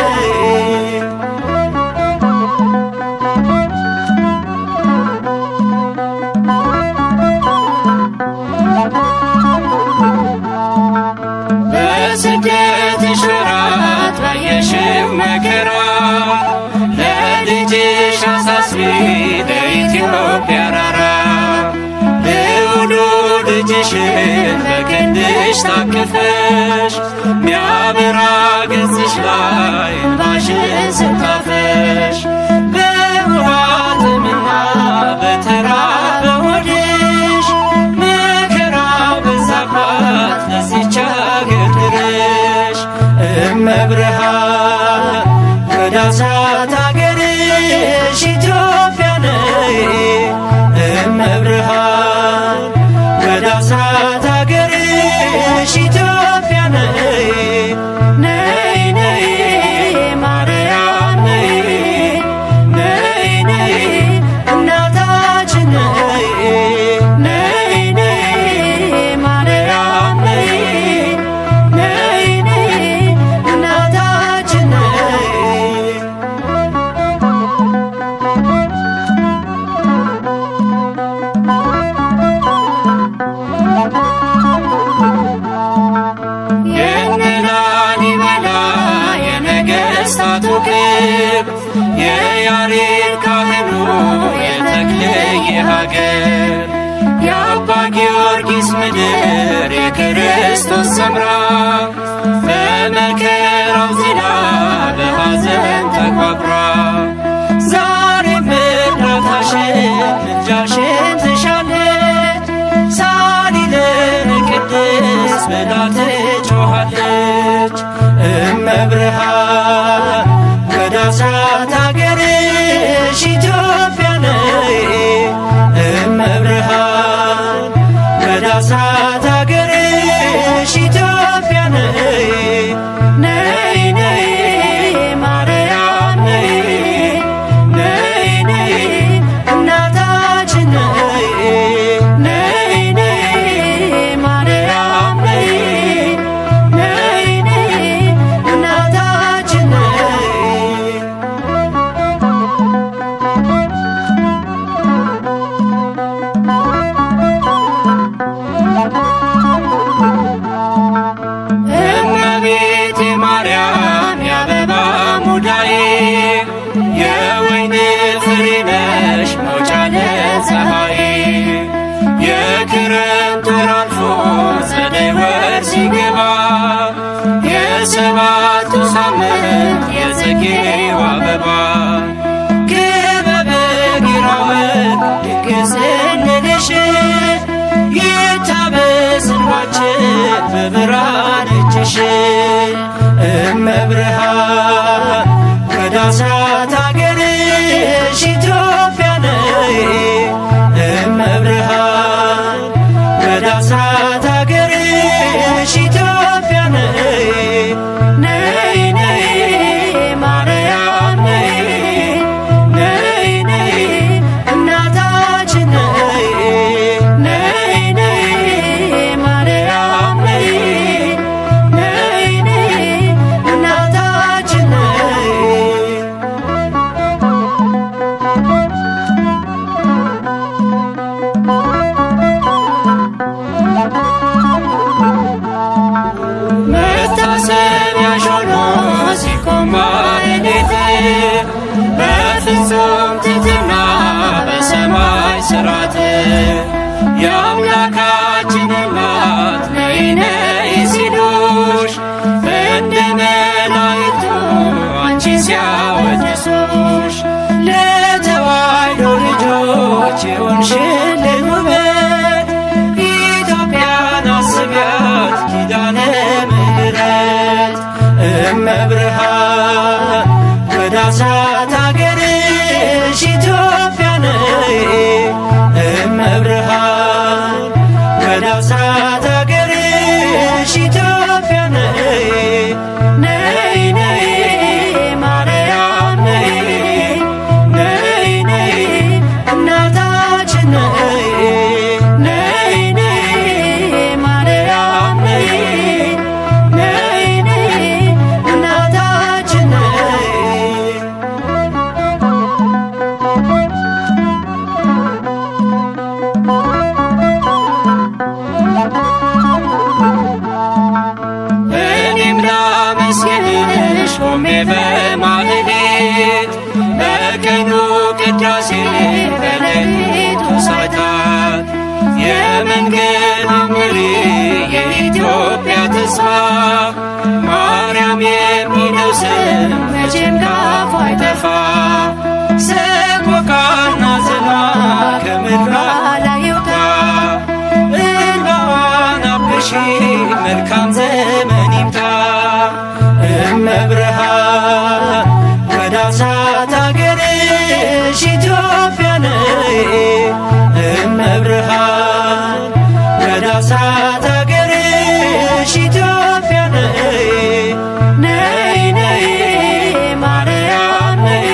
በስደትሽ ወራት ባየሽው መከራ ለልጅሽ አሳስቢ ለኢትዮጵያ ራራ። ልዑሉ ልጅሽን በክንድሽ ታቅፈሽ ሚያበራ ገጽሽ ላይ እንባሽን ስታፈሽ በውሃ ጥምና በተራበ ሆድሽ መከራ በዛባት ለዚች አገር ድረሽ። እመብርሃን ወደ አስራት አገርሽ ኢትዮጵያ ነይ። እመብርሃን ወደ አስራት አገርሽ ኢትዮጵያ ነይ ነይ ነይ ማርያም ነይ ነይ ነይ እናታችን ነይ ነይ ነይ ማርያም ነይ ነይ ነይ እናታችን ነይ። የላሊበላ የነገሥታቱ ግብ የያሬድ ካህኑ የተክልየ ሀገር የአባ ጊዮርጊስ ምድር የክርስቶስ ሰምራ በመከራው ዝላ በሐዘን ተቋቁራ ዛሬም እርዳታሽን ምልጃሽን ትሻለች። ሳሊለነ ቅድስት ብላ ትጮኻለች። እመብርሃን ወደ አስራት አገርሽ ኢትዮጵያ ነይ። እመብርሃን ወደ አስራት አገርሽ ኢትዮጵያ ነይ ነይ ነይ ማርያም ነይ ነይ ነይ እናታችን ነይ ነይ ነይ ማርያም ነይ ነይ ነይ እናታችን ተስፋዬ የወይን ፍሬ ነሽ መውጫ ለፀሐይ የክረምት ወር አልፎ ጸደይ ወር ሲገባ የሰባቱ ሳምንት የጽጌው አበባ ክበበ ጌራውን ድንግል ስንልሽ ይታበስ እንባችን በብርሃን እጅሽ እመብርሃን ወደ አስራት አገርሽ ኢትዮጵያ ነይ እመብርሃን ወደ አስራት አገርሽ ኢትዮጵያ ነይ ነይ ነይ ማርያም ነይ ነይ ነይ እናታችን ነይ ነይ ነይ ማርያም ነይ ነይ ነይ እናታችን ነይ መታሰቢያሽ ሆኖ ሲቆም ማኅሌት በፍጹም ትሕትና በሰማይ ሥርዓት የአምላካችን እናት ነይ ነይ ሲሉሽ እንደ መላእክቱ አንቺ ሲያወድሱሽ ለተዋሕዶ ልጆች የሆንሽልን ውበት ኢትዮጵያን አስቢያት ኪዳነ ምሕረት እመብርሃን ወደ አስራት አገርሽ ኢትዮጵያ ነይ እመብርሃን ወደ አስራት አገርሽ ኢትዮጵያ ነይ ነይ ነይ ማርያም ነይ ነይ ነይ እናታችን ነይ ነይ ነይ ማርያም ነይ ነይ ነይ እናታችን ነይ እኔም ላመስግንሽ ቆሜ በማኅሌት በቀኑ ቅዳሴ በሌሊቱ ሰዓታት የመንገዱ መሪ የኢትዮጵያ ተስፋ ማርያም የሚለው ስም መቼም ካፏ አይጠፋ ሰቆቃና ዝና ከምድሯ ላይ ይውጣ እንባዋን አብሺ መልካም ዘመን ይምጣ እመብርሃን ወደ አስራት አገርሽ ኢትዮጵያ ነይ እመብርሃን ወደ አስራት አገርሽ ኢትዮጵያ ነይ ነይ ነይ ማርያም ነይ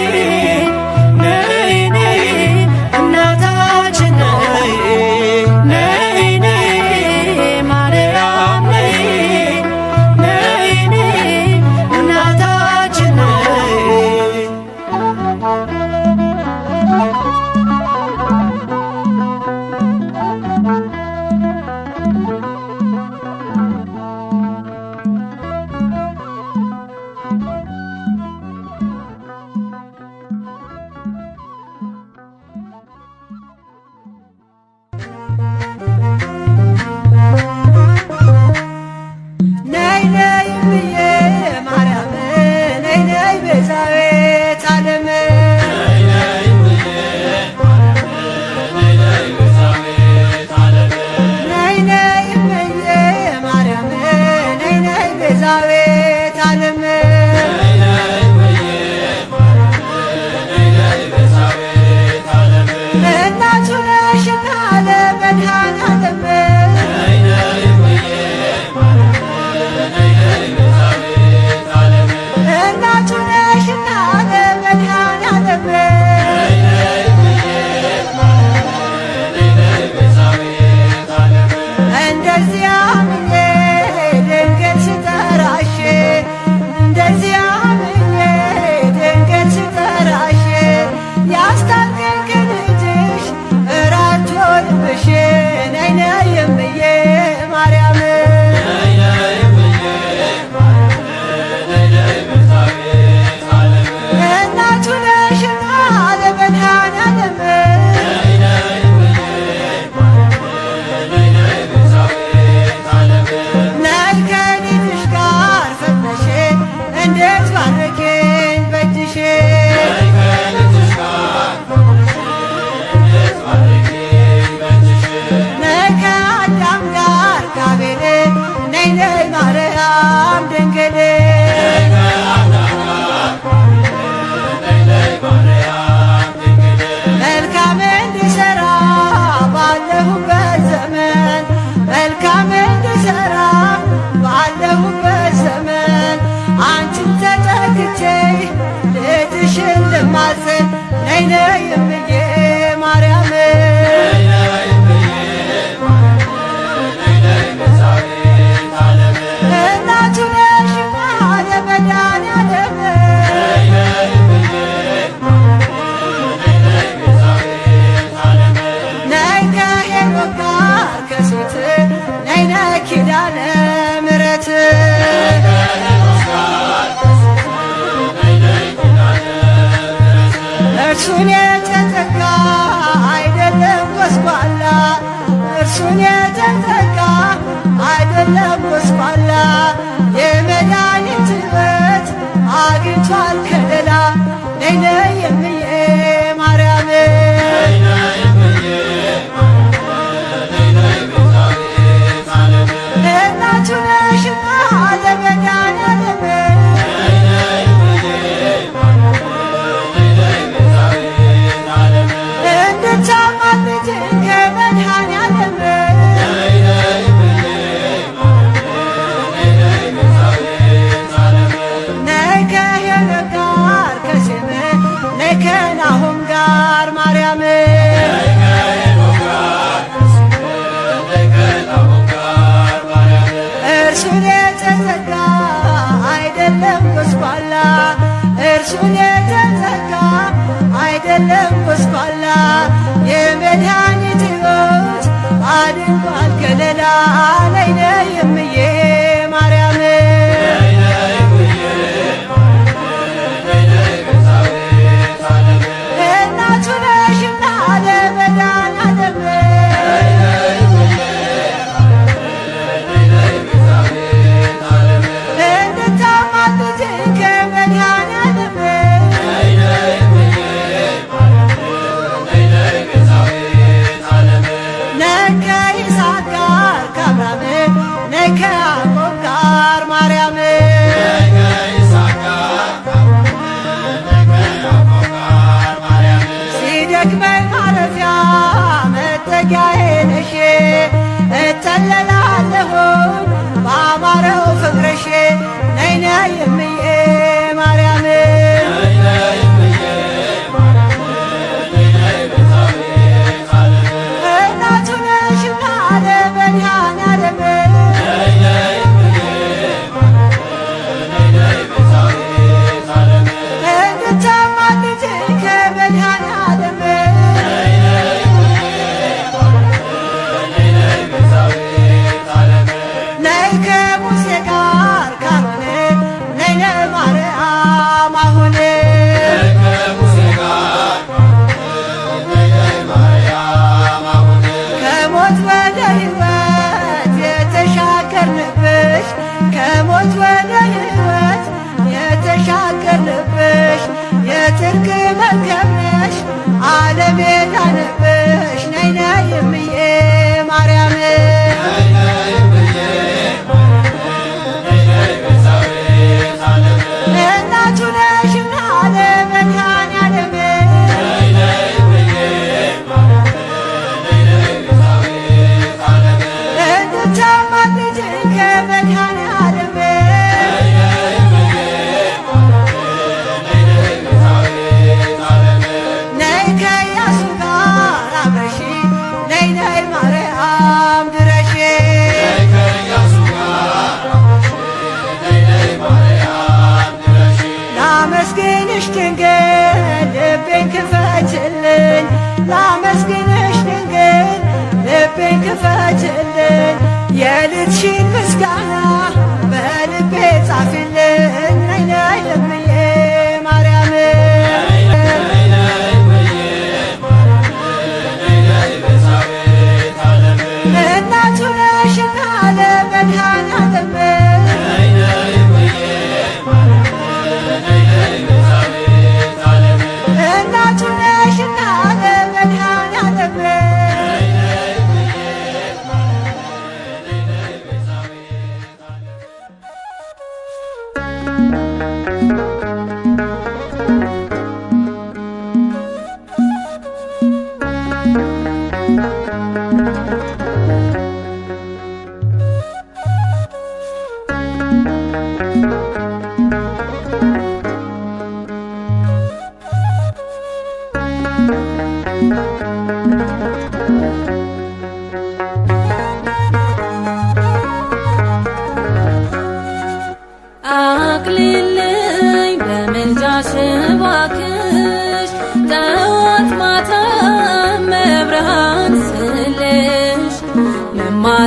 እንዴት ባረኬኝ በእጅሽ ነይ ከአዳም ጋር ከአቤል ነይ ነይ ማርያም ድንግል መልካም እንድሠራ ባለሁበት ዘመን መልካም እንድሠራ ባለሁበት ዘመን አንቺን ተጠግቼ ልጅሽን ልማጽን ነይ ነይ እምዬ ማርያም እናቱ ነሽና ለመድኃኔዓለም ነይ ከሄኖክ ጋር ከሴት ነይ ነይ ኪዳነ ምሕረት እርሱን የተጠጋ አይደለም ጎስቋላ እርሱን የተጠጋ አይደለም ጎስቋላ የመድኃኒት ሕይወት አግኝቷል ከለላ ነይ ነይ እምዬ ማርያም እናቱ ነሽና ለመድኃኔዓለም እንድታማልጅን ከመድኃኔዓለም ነይ ከሄኖክ ጋር ከሴም ነይ ከናሆም ጋር ማርያም እርሱን የተዘጋ አይደለም ጎስቋላ እርሱን የተዘጋ አይደለም ጎስቋላ የመድኃኒት ሕይወት አድንቋል ከለላ ነይ ነይ እምዬ ማርያም እናቱ ነሽና ለመድኃኔዓለም እንድታማልጅን ከመድኃኔዓለም ነይ ከይስሐቅ ጋር ከአብርሃም ነይ ከያዕቆብ ጋር ማርያም ሲደክመኝ ማረፊያ መጠጊያዬ ነሽ እጠለላለሁኝ በአማረው ፍቅርሽ ነይ ነይ እምዬ ማርያም እናቱ ነሽና ለመድኃኔዓለም እንድታማልጅን ከመድኃኔዓለም ነይ ከሙሴ ጋር ከአሮን ነይ ነይ ማርያም አሁን ከሞት ወደ ሕይወት የተሻገርንብሽ ከሞት ወደ ሕይወት የተሻገርንብሽ የጽድቅ መርከብ ነሽ ዓለም የዳነብሽ ነይ ነይ እምዬ ማርያም እናቱ ነሽና ለመድኃኔዓለም እንድታማልጅን ከመድኃኔዓለም ነይ ከኢያሱ ጋር አብረሽ ነይ ነይ ማርያም ድረሽ ላመስግንሽ ድንግል ልቤን ክፈችልኝ ላመስግንሽ ድንግል ልቤን ክፈችልኝ የልጅሽን ምስጋና በልቤ ጻፊልኝ ነይ ነይ እምዬ ማርያም እናቱ ነሽና ለመድኃኔዓለም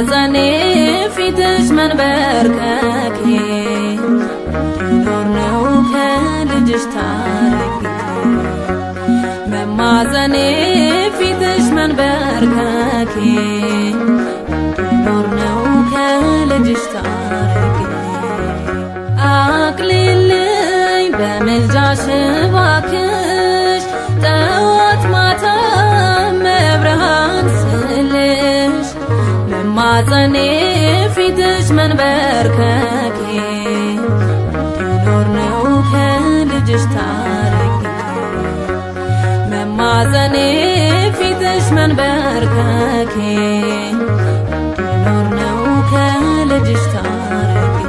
በማፀኔ ፊትሽ መንበርከኬ እንድኖር ነው ከልጅሽ ታረቂ በማፀኔ ፊትሽ መንበርከኬ እንድኖር ነው ከልጅሽ ታረቂ አቅልልኝ በምልጃሽ እባክሽ ጠዋት ማታ መብርሃን ስልሽ በማፀኔ ፊትሽ መንበርከኬ እንድኖር ነው ከልጅሽ ታረቂ በማፀኔ ፊትሽ መንበርከኬ እንድኖር ነው ከልጅሽ ታረቂ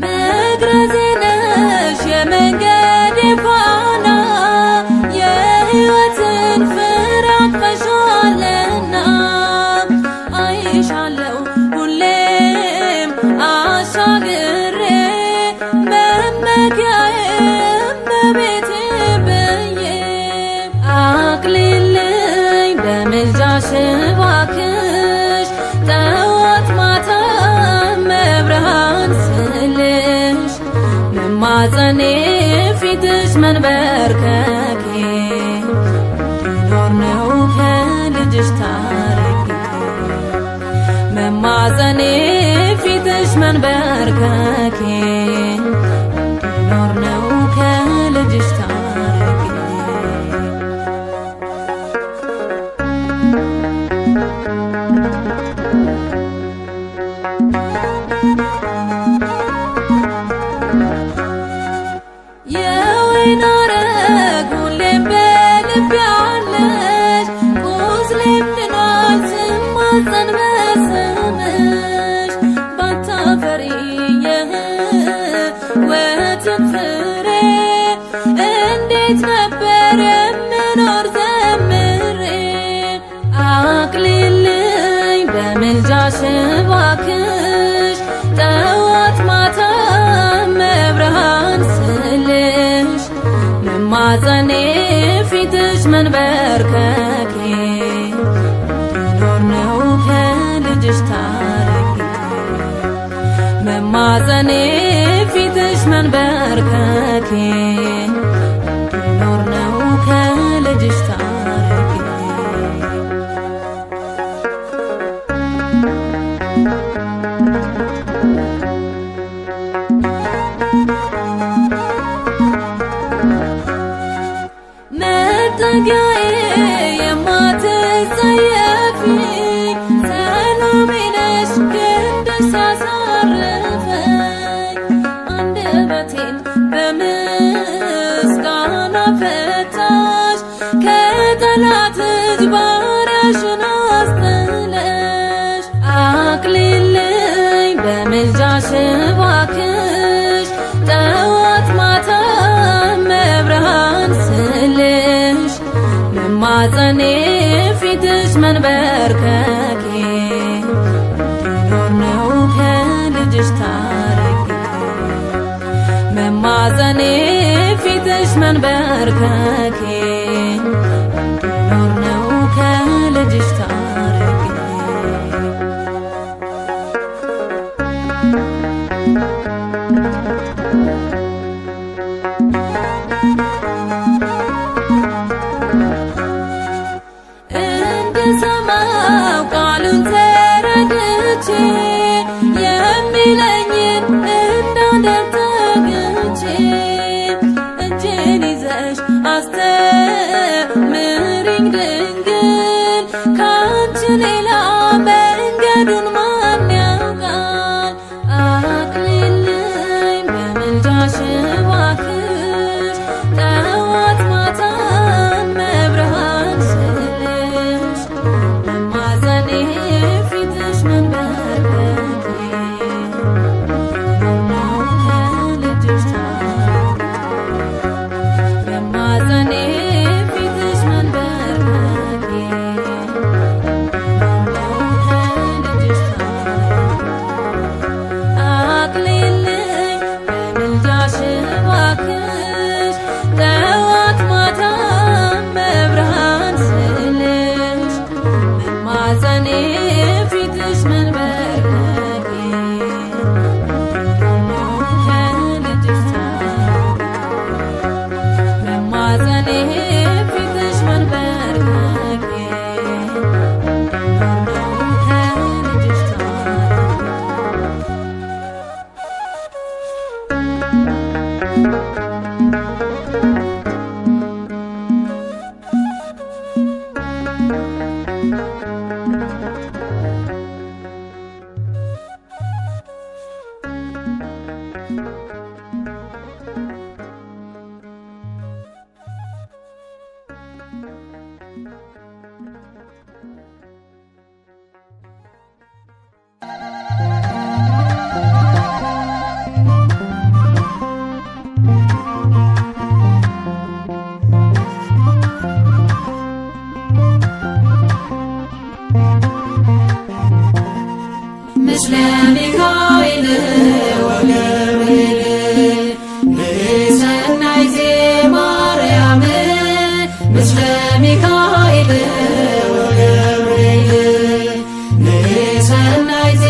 መግረዜ ነሽ የመንገዴ ፋና የሕይወትን ፍሬ አቅፈሻልና አይሻለሁ ሁሌም አሻግሬ መመኪያዬ እመቤቴ ብዬ አቅልልኝ በምልጃሽ እባክሽ ጠዋት ማታ መብርሃን ስልሽ በማፀኔ ፊትሽ መንበርከኬ እንድኖር ነው ከልጅሽ ታረቂ በማፀኔ ፊትሽ መንበርከኬ እንድኖር ነው ከልጅሽ ታረቂ የወይን አረግ ሁሌም በልቤ አለሽ ቁስሌም ድኗል ስማፀን በስምሽ ባታፈሪ የሕይወትን ፍሬ እንዴት ነበር የምኖር ዘምሬ አቅልልኝ በምልጃሽ እባክሽ ጠዋት ማታ መብርሃን ስልሽ በማፀኔ ፊትሽ መንበርከኬ እንድኖር ነው ከልጅሽ ታረቂ በማፀኔ ፊትሽ መንበርከኬ እንድኖር ነው ከልጅሽ ታረቂ መጠጊያዬ የማትጸየፊ ሰላሜ ነሽ ክንድሽ ሲያሳርፈኝ አንደበቴን በምስጋና ፈታሽ ከጠላት እጅ ባሪያሽን አስጥለሽ አቅልልኝ በምልጃሽ እባክሽ ጠዋት ማታ መብርሃን ስልሽ በማፀኔ ፊትሽ መንበርከኬ እንድኖር ነው ከልጅሽ ታረቂ በማፀኔ ፊትሽ መንበርከኬ እንድኖር ነው ከልጅሽ ታረቂ እንድሰማው ቃሉን ተረድቼ የሚለኝን እንዳደርግ ተግቼ እጄን ይዘሽ አስተምሪኝ ድንግል ምስለ ሚካኤል ወገብርኤል ንሰናይቴ ማርያም ምስለ ሚካኤል ወገብርኤል ንሰናይቴ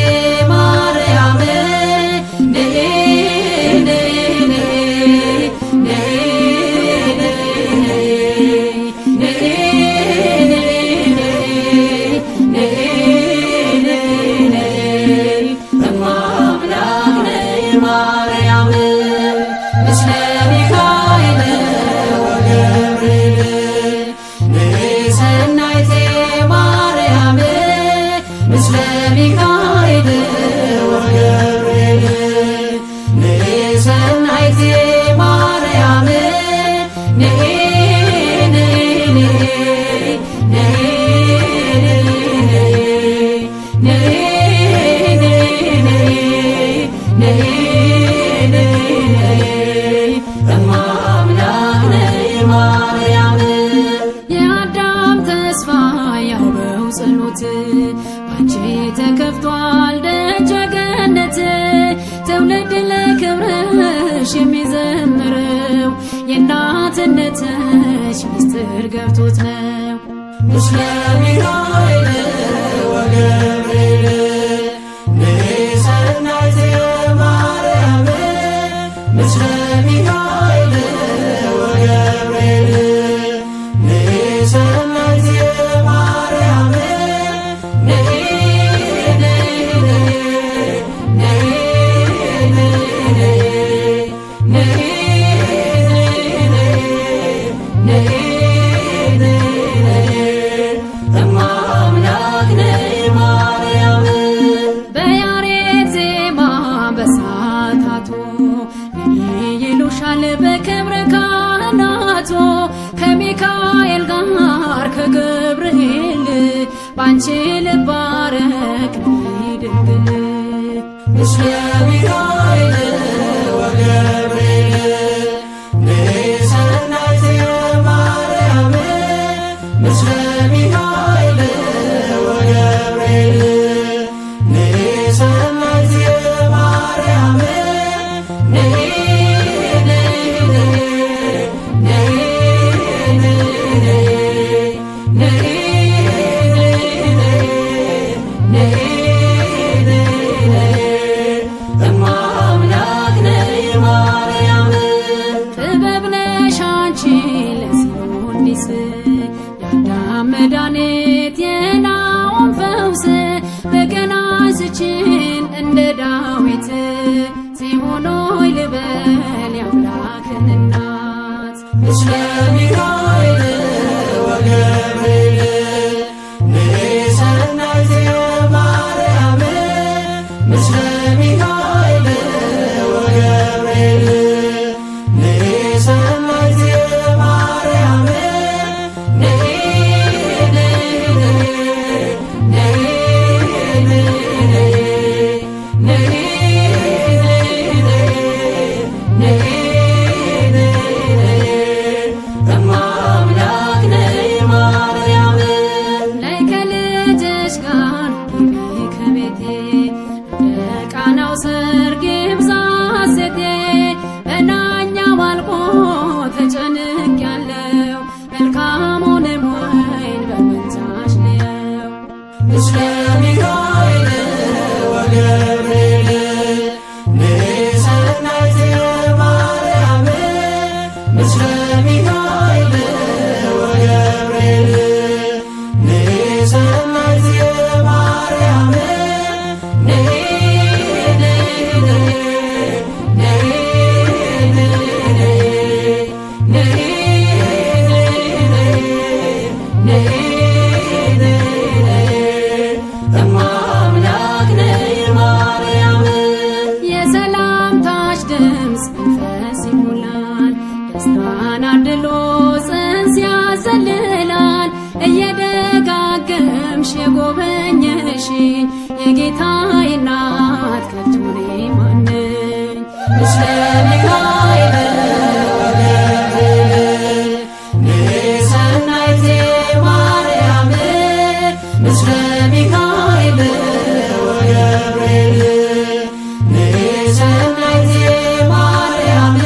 ማርያም የአዳም ተስፋ ያውበው ጸሎት ባንቺ ተከፍቷል ደጀ ገነት ትውልድ ለክብርሽ የሚዘምረው የእናትነትሽ ምስጢር ገብቶት ነው። ምስለ ሚካኤል ወገብርኤል ንሰናይቴ ማርያም ምስለ ሚካኤል ወገብርኤል ንሰናይቴ ማርያም በያሬድ ዜማ በሳታቶ ይሉሻል በክብረ ካህናቶ ከሚካኤል ጋር ከገብርኤል ባንቺ ልባረክ ድንግል ምስለ ሚካኤል ወገብርኤል ንሰናይቴ ማርያም ምስለ ሚካኤል ወገብርኤል ንሰናይቴ ማርያም ጥበብ ነሽ አንቺ ለሲኦኒስ የአዳም መድኃኒት የናዖም ፈውስ በገና አንስችን እንደ ዳዊት ጽዮን ሆይ ልበል የአምላክን እናት ምስለ ሚካኤል ወገብርኤል ንሰናይቴ ማርያም ምስለ ሚካኤል ወገብርኤል ንሰናይቴ ማርያም ደስታን አድሎ ጽንስ ያዘልል እየደጋገምሽ የጎበኘሽኝ የጌታዬ እናት ከቶ እኔ ማን ነኝ? ምስለ ሚካኤል ወገብርኤል ንሰናይቴ ማርያም ምስለ ሚካኤል ወገብርኤል ንሰናይቴ ማርያም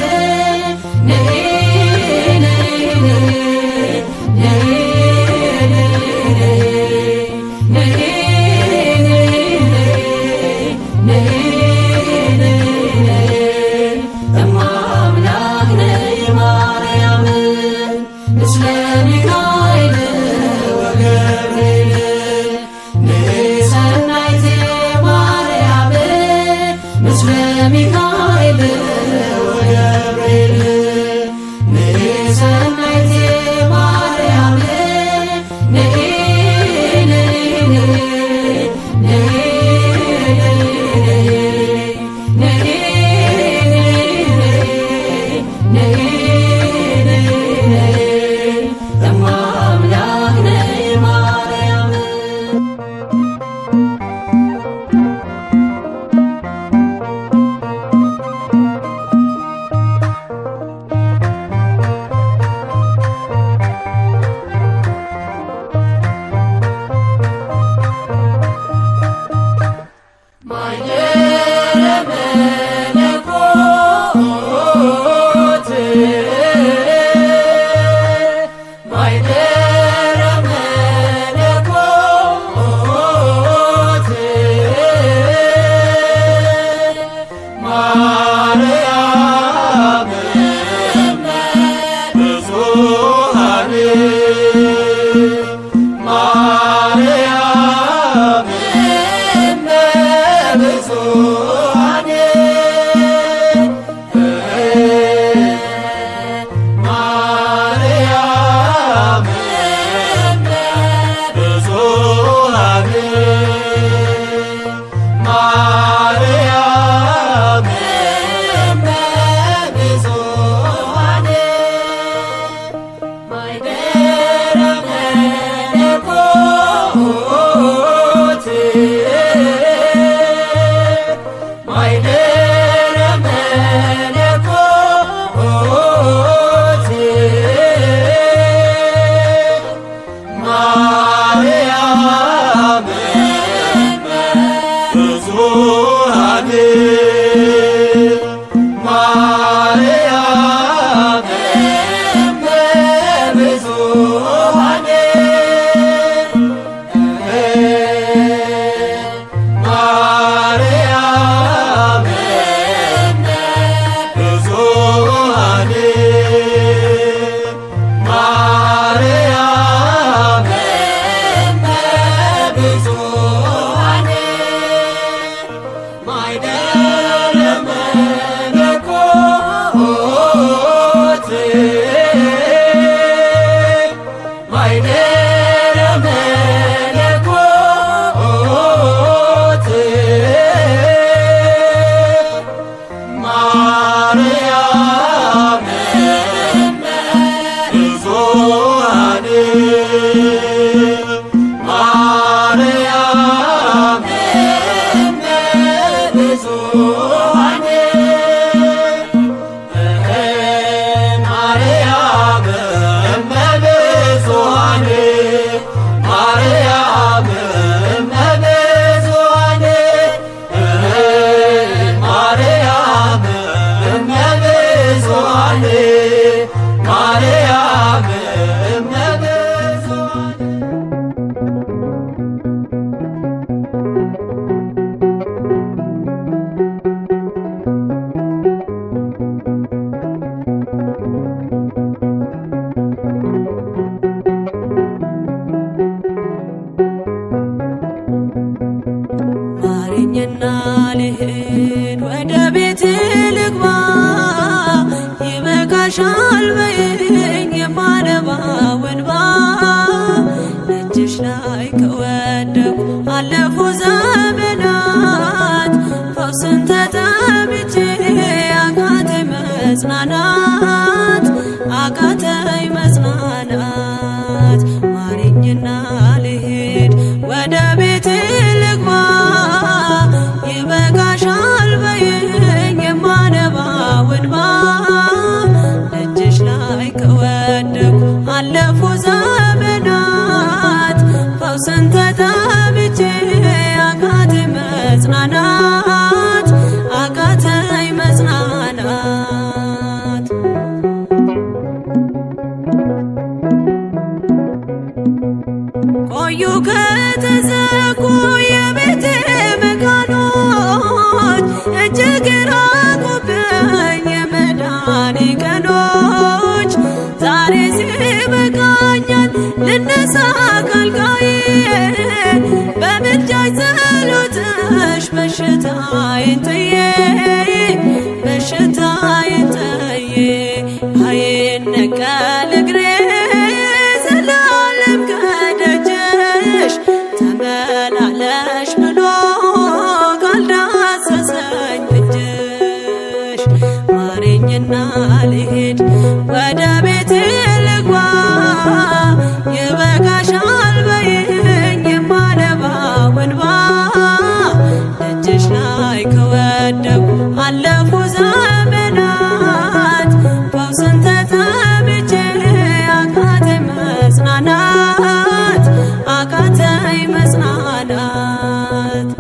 ማረኝና ልሂድ ወደ ቤት ልግባ፣ ይበቃሻል በይኝ የማነባው እንባ። እጅሽ ላይ ከወደቁ አለፉ ዘመናት፣ ፈውስን ተጠምቼ አቃተኝ መጽናናት፣ አቃተኝ መጽናናት። ማረኝ አለፉ ዘመናት ፈውስን ተጠምቼ አቃተኝ መጽናናት አቃተኝ መጽናናት ቆዩ ከተዘጉ የቤቴ መካኖች እጅግ ራቁብኝ የመዳኔ ቀኖች ዛሬ ሲበቃኛል ልነሳ ካልጋዬ በምልጃሽ ጸሎትሽ በሽታዬን ጥዬ በሽታዬን ጥዬ አይነቀል እግሬ ዘላለም ከደጅሽ ተመላለሽ ብሎ ካልዳሰሰኝ እጅሽ ማረኝና ልሂድ ወደ ቤቴ ልግባ ይበቃሻል በይኝ የማነባው እንባ ደጅሽ ላይ ከወደኩ አለፉ ዘመናት ፈውስን ተጠምቼ አቃተኝ መጽናናት አቃተኝ መጽናናት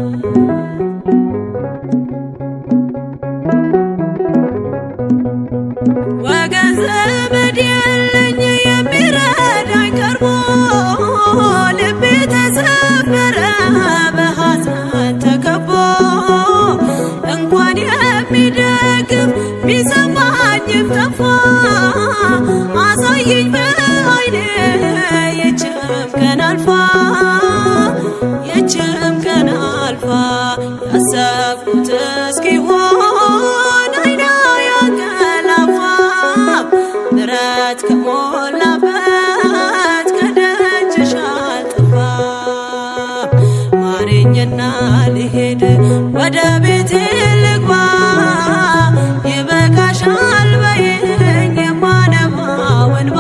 ወገን ዘመድ የለኝ የሚረዳኝ ቀርቦ ልቤ ተሰበረ በሐዘን ተከቦ እንኳን የሚደግፍ ቢሰማኝም ጠፋ አሳየኝ በዓይኔ የችም ቀን አልፋ የችም ቀን አልፋ ያሰብኩት እስኪሆን አይና ያንቀላፋ ምሕረት ከሞላበት ከደጅሽ አልጠፋም ማረኝና ልሂድ ወደ ቤቴ ልግባ ይበቃሻል በይኝ የማነባው እንባ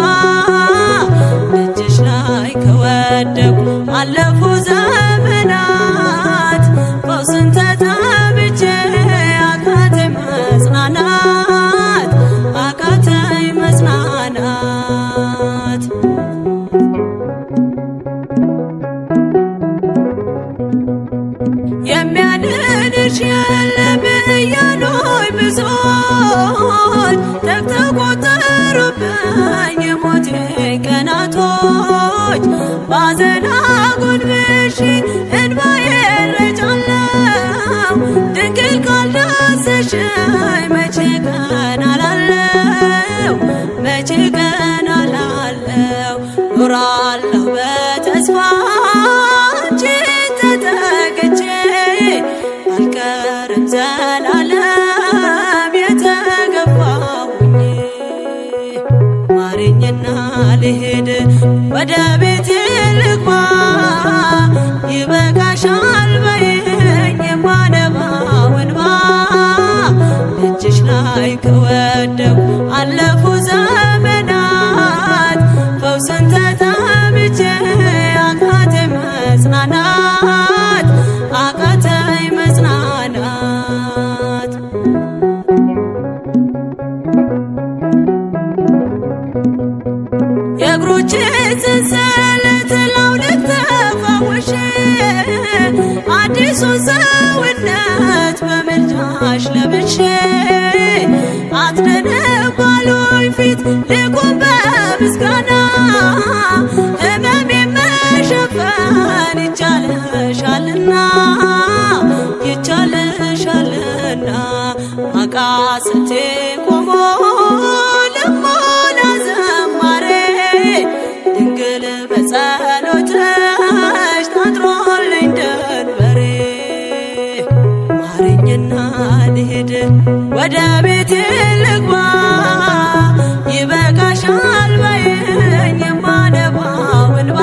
ደጅሽ ላይ ከወደኩ አለፉ ዘመናት ፈውስን ተጠምቼ አቃተኝ መጽናናት አቃተኝ መጽናናት የሚያድንሽ የለም እያሉኝ ብዙዎች ተቆጠሩብኝ የሞቴ ቀናቶች ባዘን አጎንብሼ እንባዬን ረጫለሁ ድንግል ካልዳሰሽኝ መቼ ቀን አላለው መቼ ቀን አላለው ኖራለሁ በተስፋ አንቺን ተጠግቼ አልቀርም ዘላለም የተገፋሁኝ ማረኝና ልሂድ ወደ ቤቴ ልግባ ይበቃሻል በይኝ የማነባው እንባ ደጅሽ ላይ ከወደኩ አለፉ ዘመናት ፈውስን ተጠምቼ አቃተኝ መጽናናት አቃተኝ መጽናናት የእግሮቼ ሰንሰለት ላውልቅ ተፈውሼ አዲሱን ሰውነት በምልጃሽ ለብሼ አትደንቅ ባሉኝ ፊት ልቁም በምስጋና ሕመሜን መሸፈን ይቻልሻልና ይቻልሻልና አቃስቴ ቆሞ ልሞላ ዘማሬ ድንግል በጸሎትሽ ታጥሮልኝ ደንበሬ ማረኝና ልሂድ ወደ ቤቴ ልግባ ይበቃሻል በይኝ የማነባው እንባ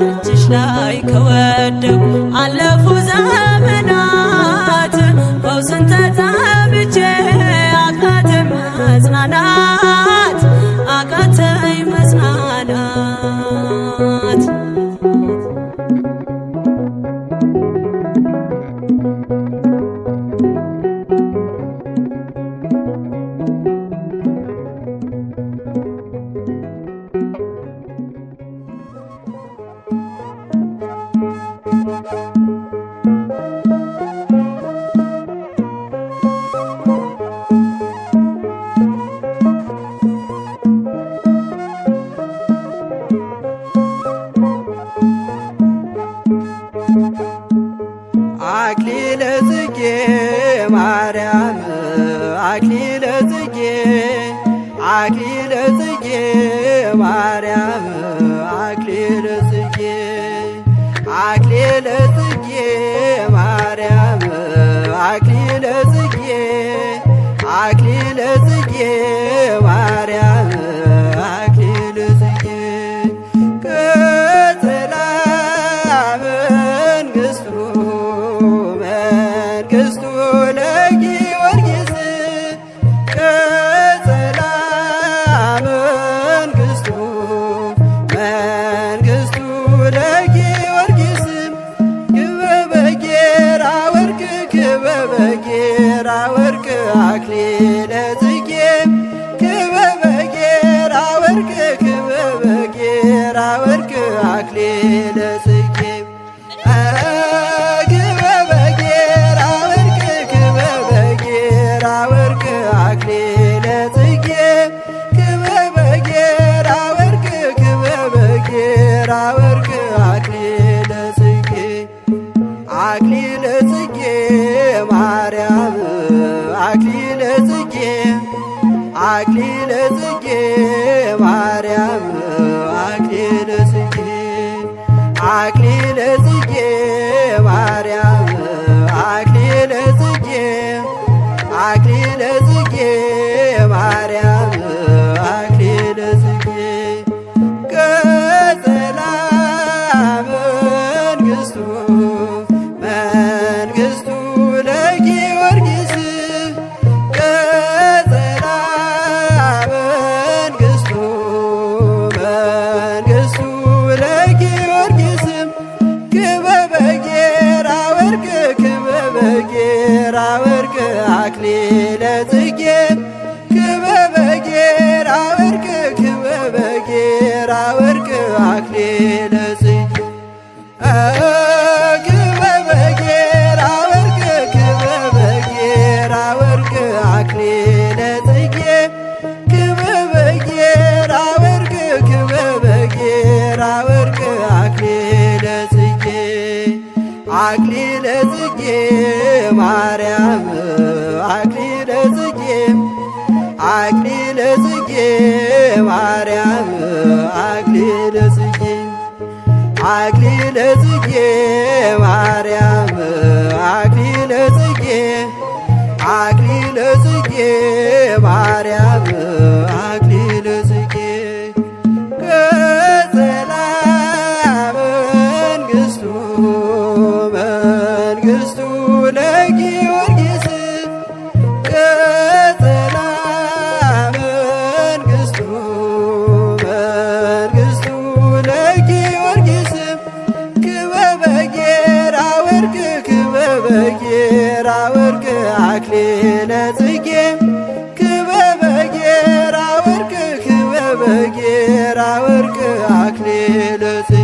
ደጅሽ ላይ ከወደኩ አለፉ ዘመናት ፈውስን ተጠምቼ አቃተኝ መጽናናት አቃተኝ መጽናናት ማርያም አክሊለ ጽጌ ቀጸላ መንግሥቱ መንግሥቱ ለጊዮርጊስ ቀጸላ መንግሥቱ መንግሥቱ ለጊዮርጊስ ክበበ ጌራ ወርቅ ክበበ ጌራ ወርቅ አክሊለ ጽጌ ክበበ ጌራ ወርቅ ክበበ ጌራ ወርቅ አክሊለ ጽጌ ክበበ ጌራ ወርቅ ክበበ ጌራ ወርቅ አክሊለ ጽጌ ክበበ ጌራ ወርቅ ክበበ ጌራ ወርቅ አክሊለ ጽጌ አክሊለ ጽጌ ማርያም አክሊለ ጽጌ አክሊለ ጽጌ ማርያም አክሊለ ጽጌ አክሊለ ጽጌ ማርያም አክሊለ ጽጌ አክሊለ ጽጌ ማርያም አክሊለ ጽጌ ቀጸላ መንግሥቱ መንግሥቱ ለጊዮርጊስ ቀጸላ መንግሥቱ መንግሥቱ ለጊዮርጊስ ክበበ ጌራ ወርቅ ክበበ ጌራ ወርቅ አክሊለ ጽጌ ክበበ ጌራ ወርቅ ክበበ ጌራ ወርቅ አክሊለ ጽጌ ክበበ ጌራ ወርቅ ክበበ ጌራ ወርቅ አክሊለ ጽጌ ክበበ ጌራ ወርቅ ክበበ ጌራ ወርቅ አክሊለ ጽጌ አክሊለ ጽጌ ማርያም አክሊለ ጽጌ አክሊለ ጽጌ ማርያም አክሊለ ጽጌ አክሊለ ጽጌ ማርያም አክሊለ ጽጌ አክሊለ ጽጌ ማርያም አክሊለ ጽጌ ቀጸላ መንግሥቱ መንግሥቱ ለጊዮርጊስ ቀጸላ መንግሥቱ መንግሥቱ ለጊዮርጊስ ክበበ ጌራ ወርቅ ክበበ ጌራ ወርቅ አክሊለ ጽጌ ክበበ ጌራ ወርቅ ክበበ ጌራ ወርቅ አክሊለ ጽጌ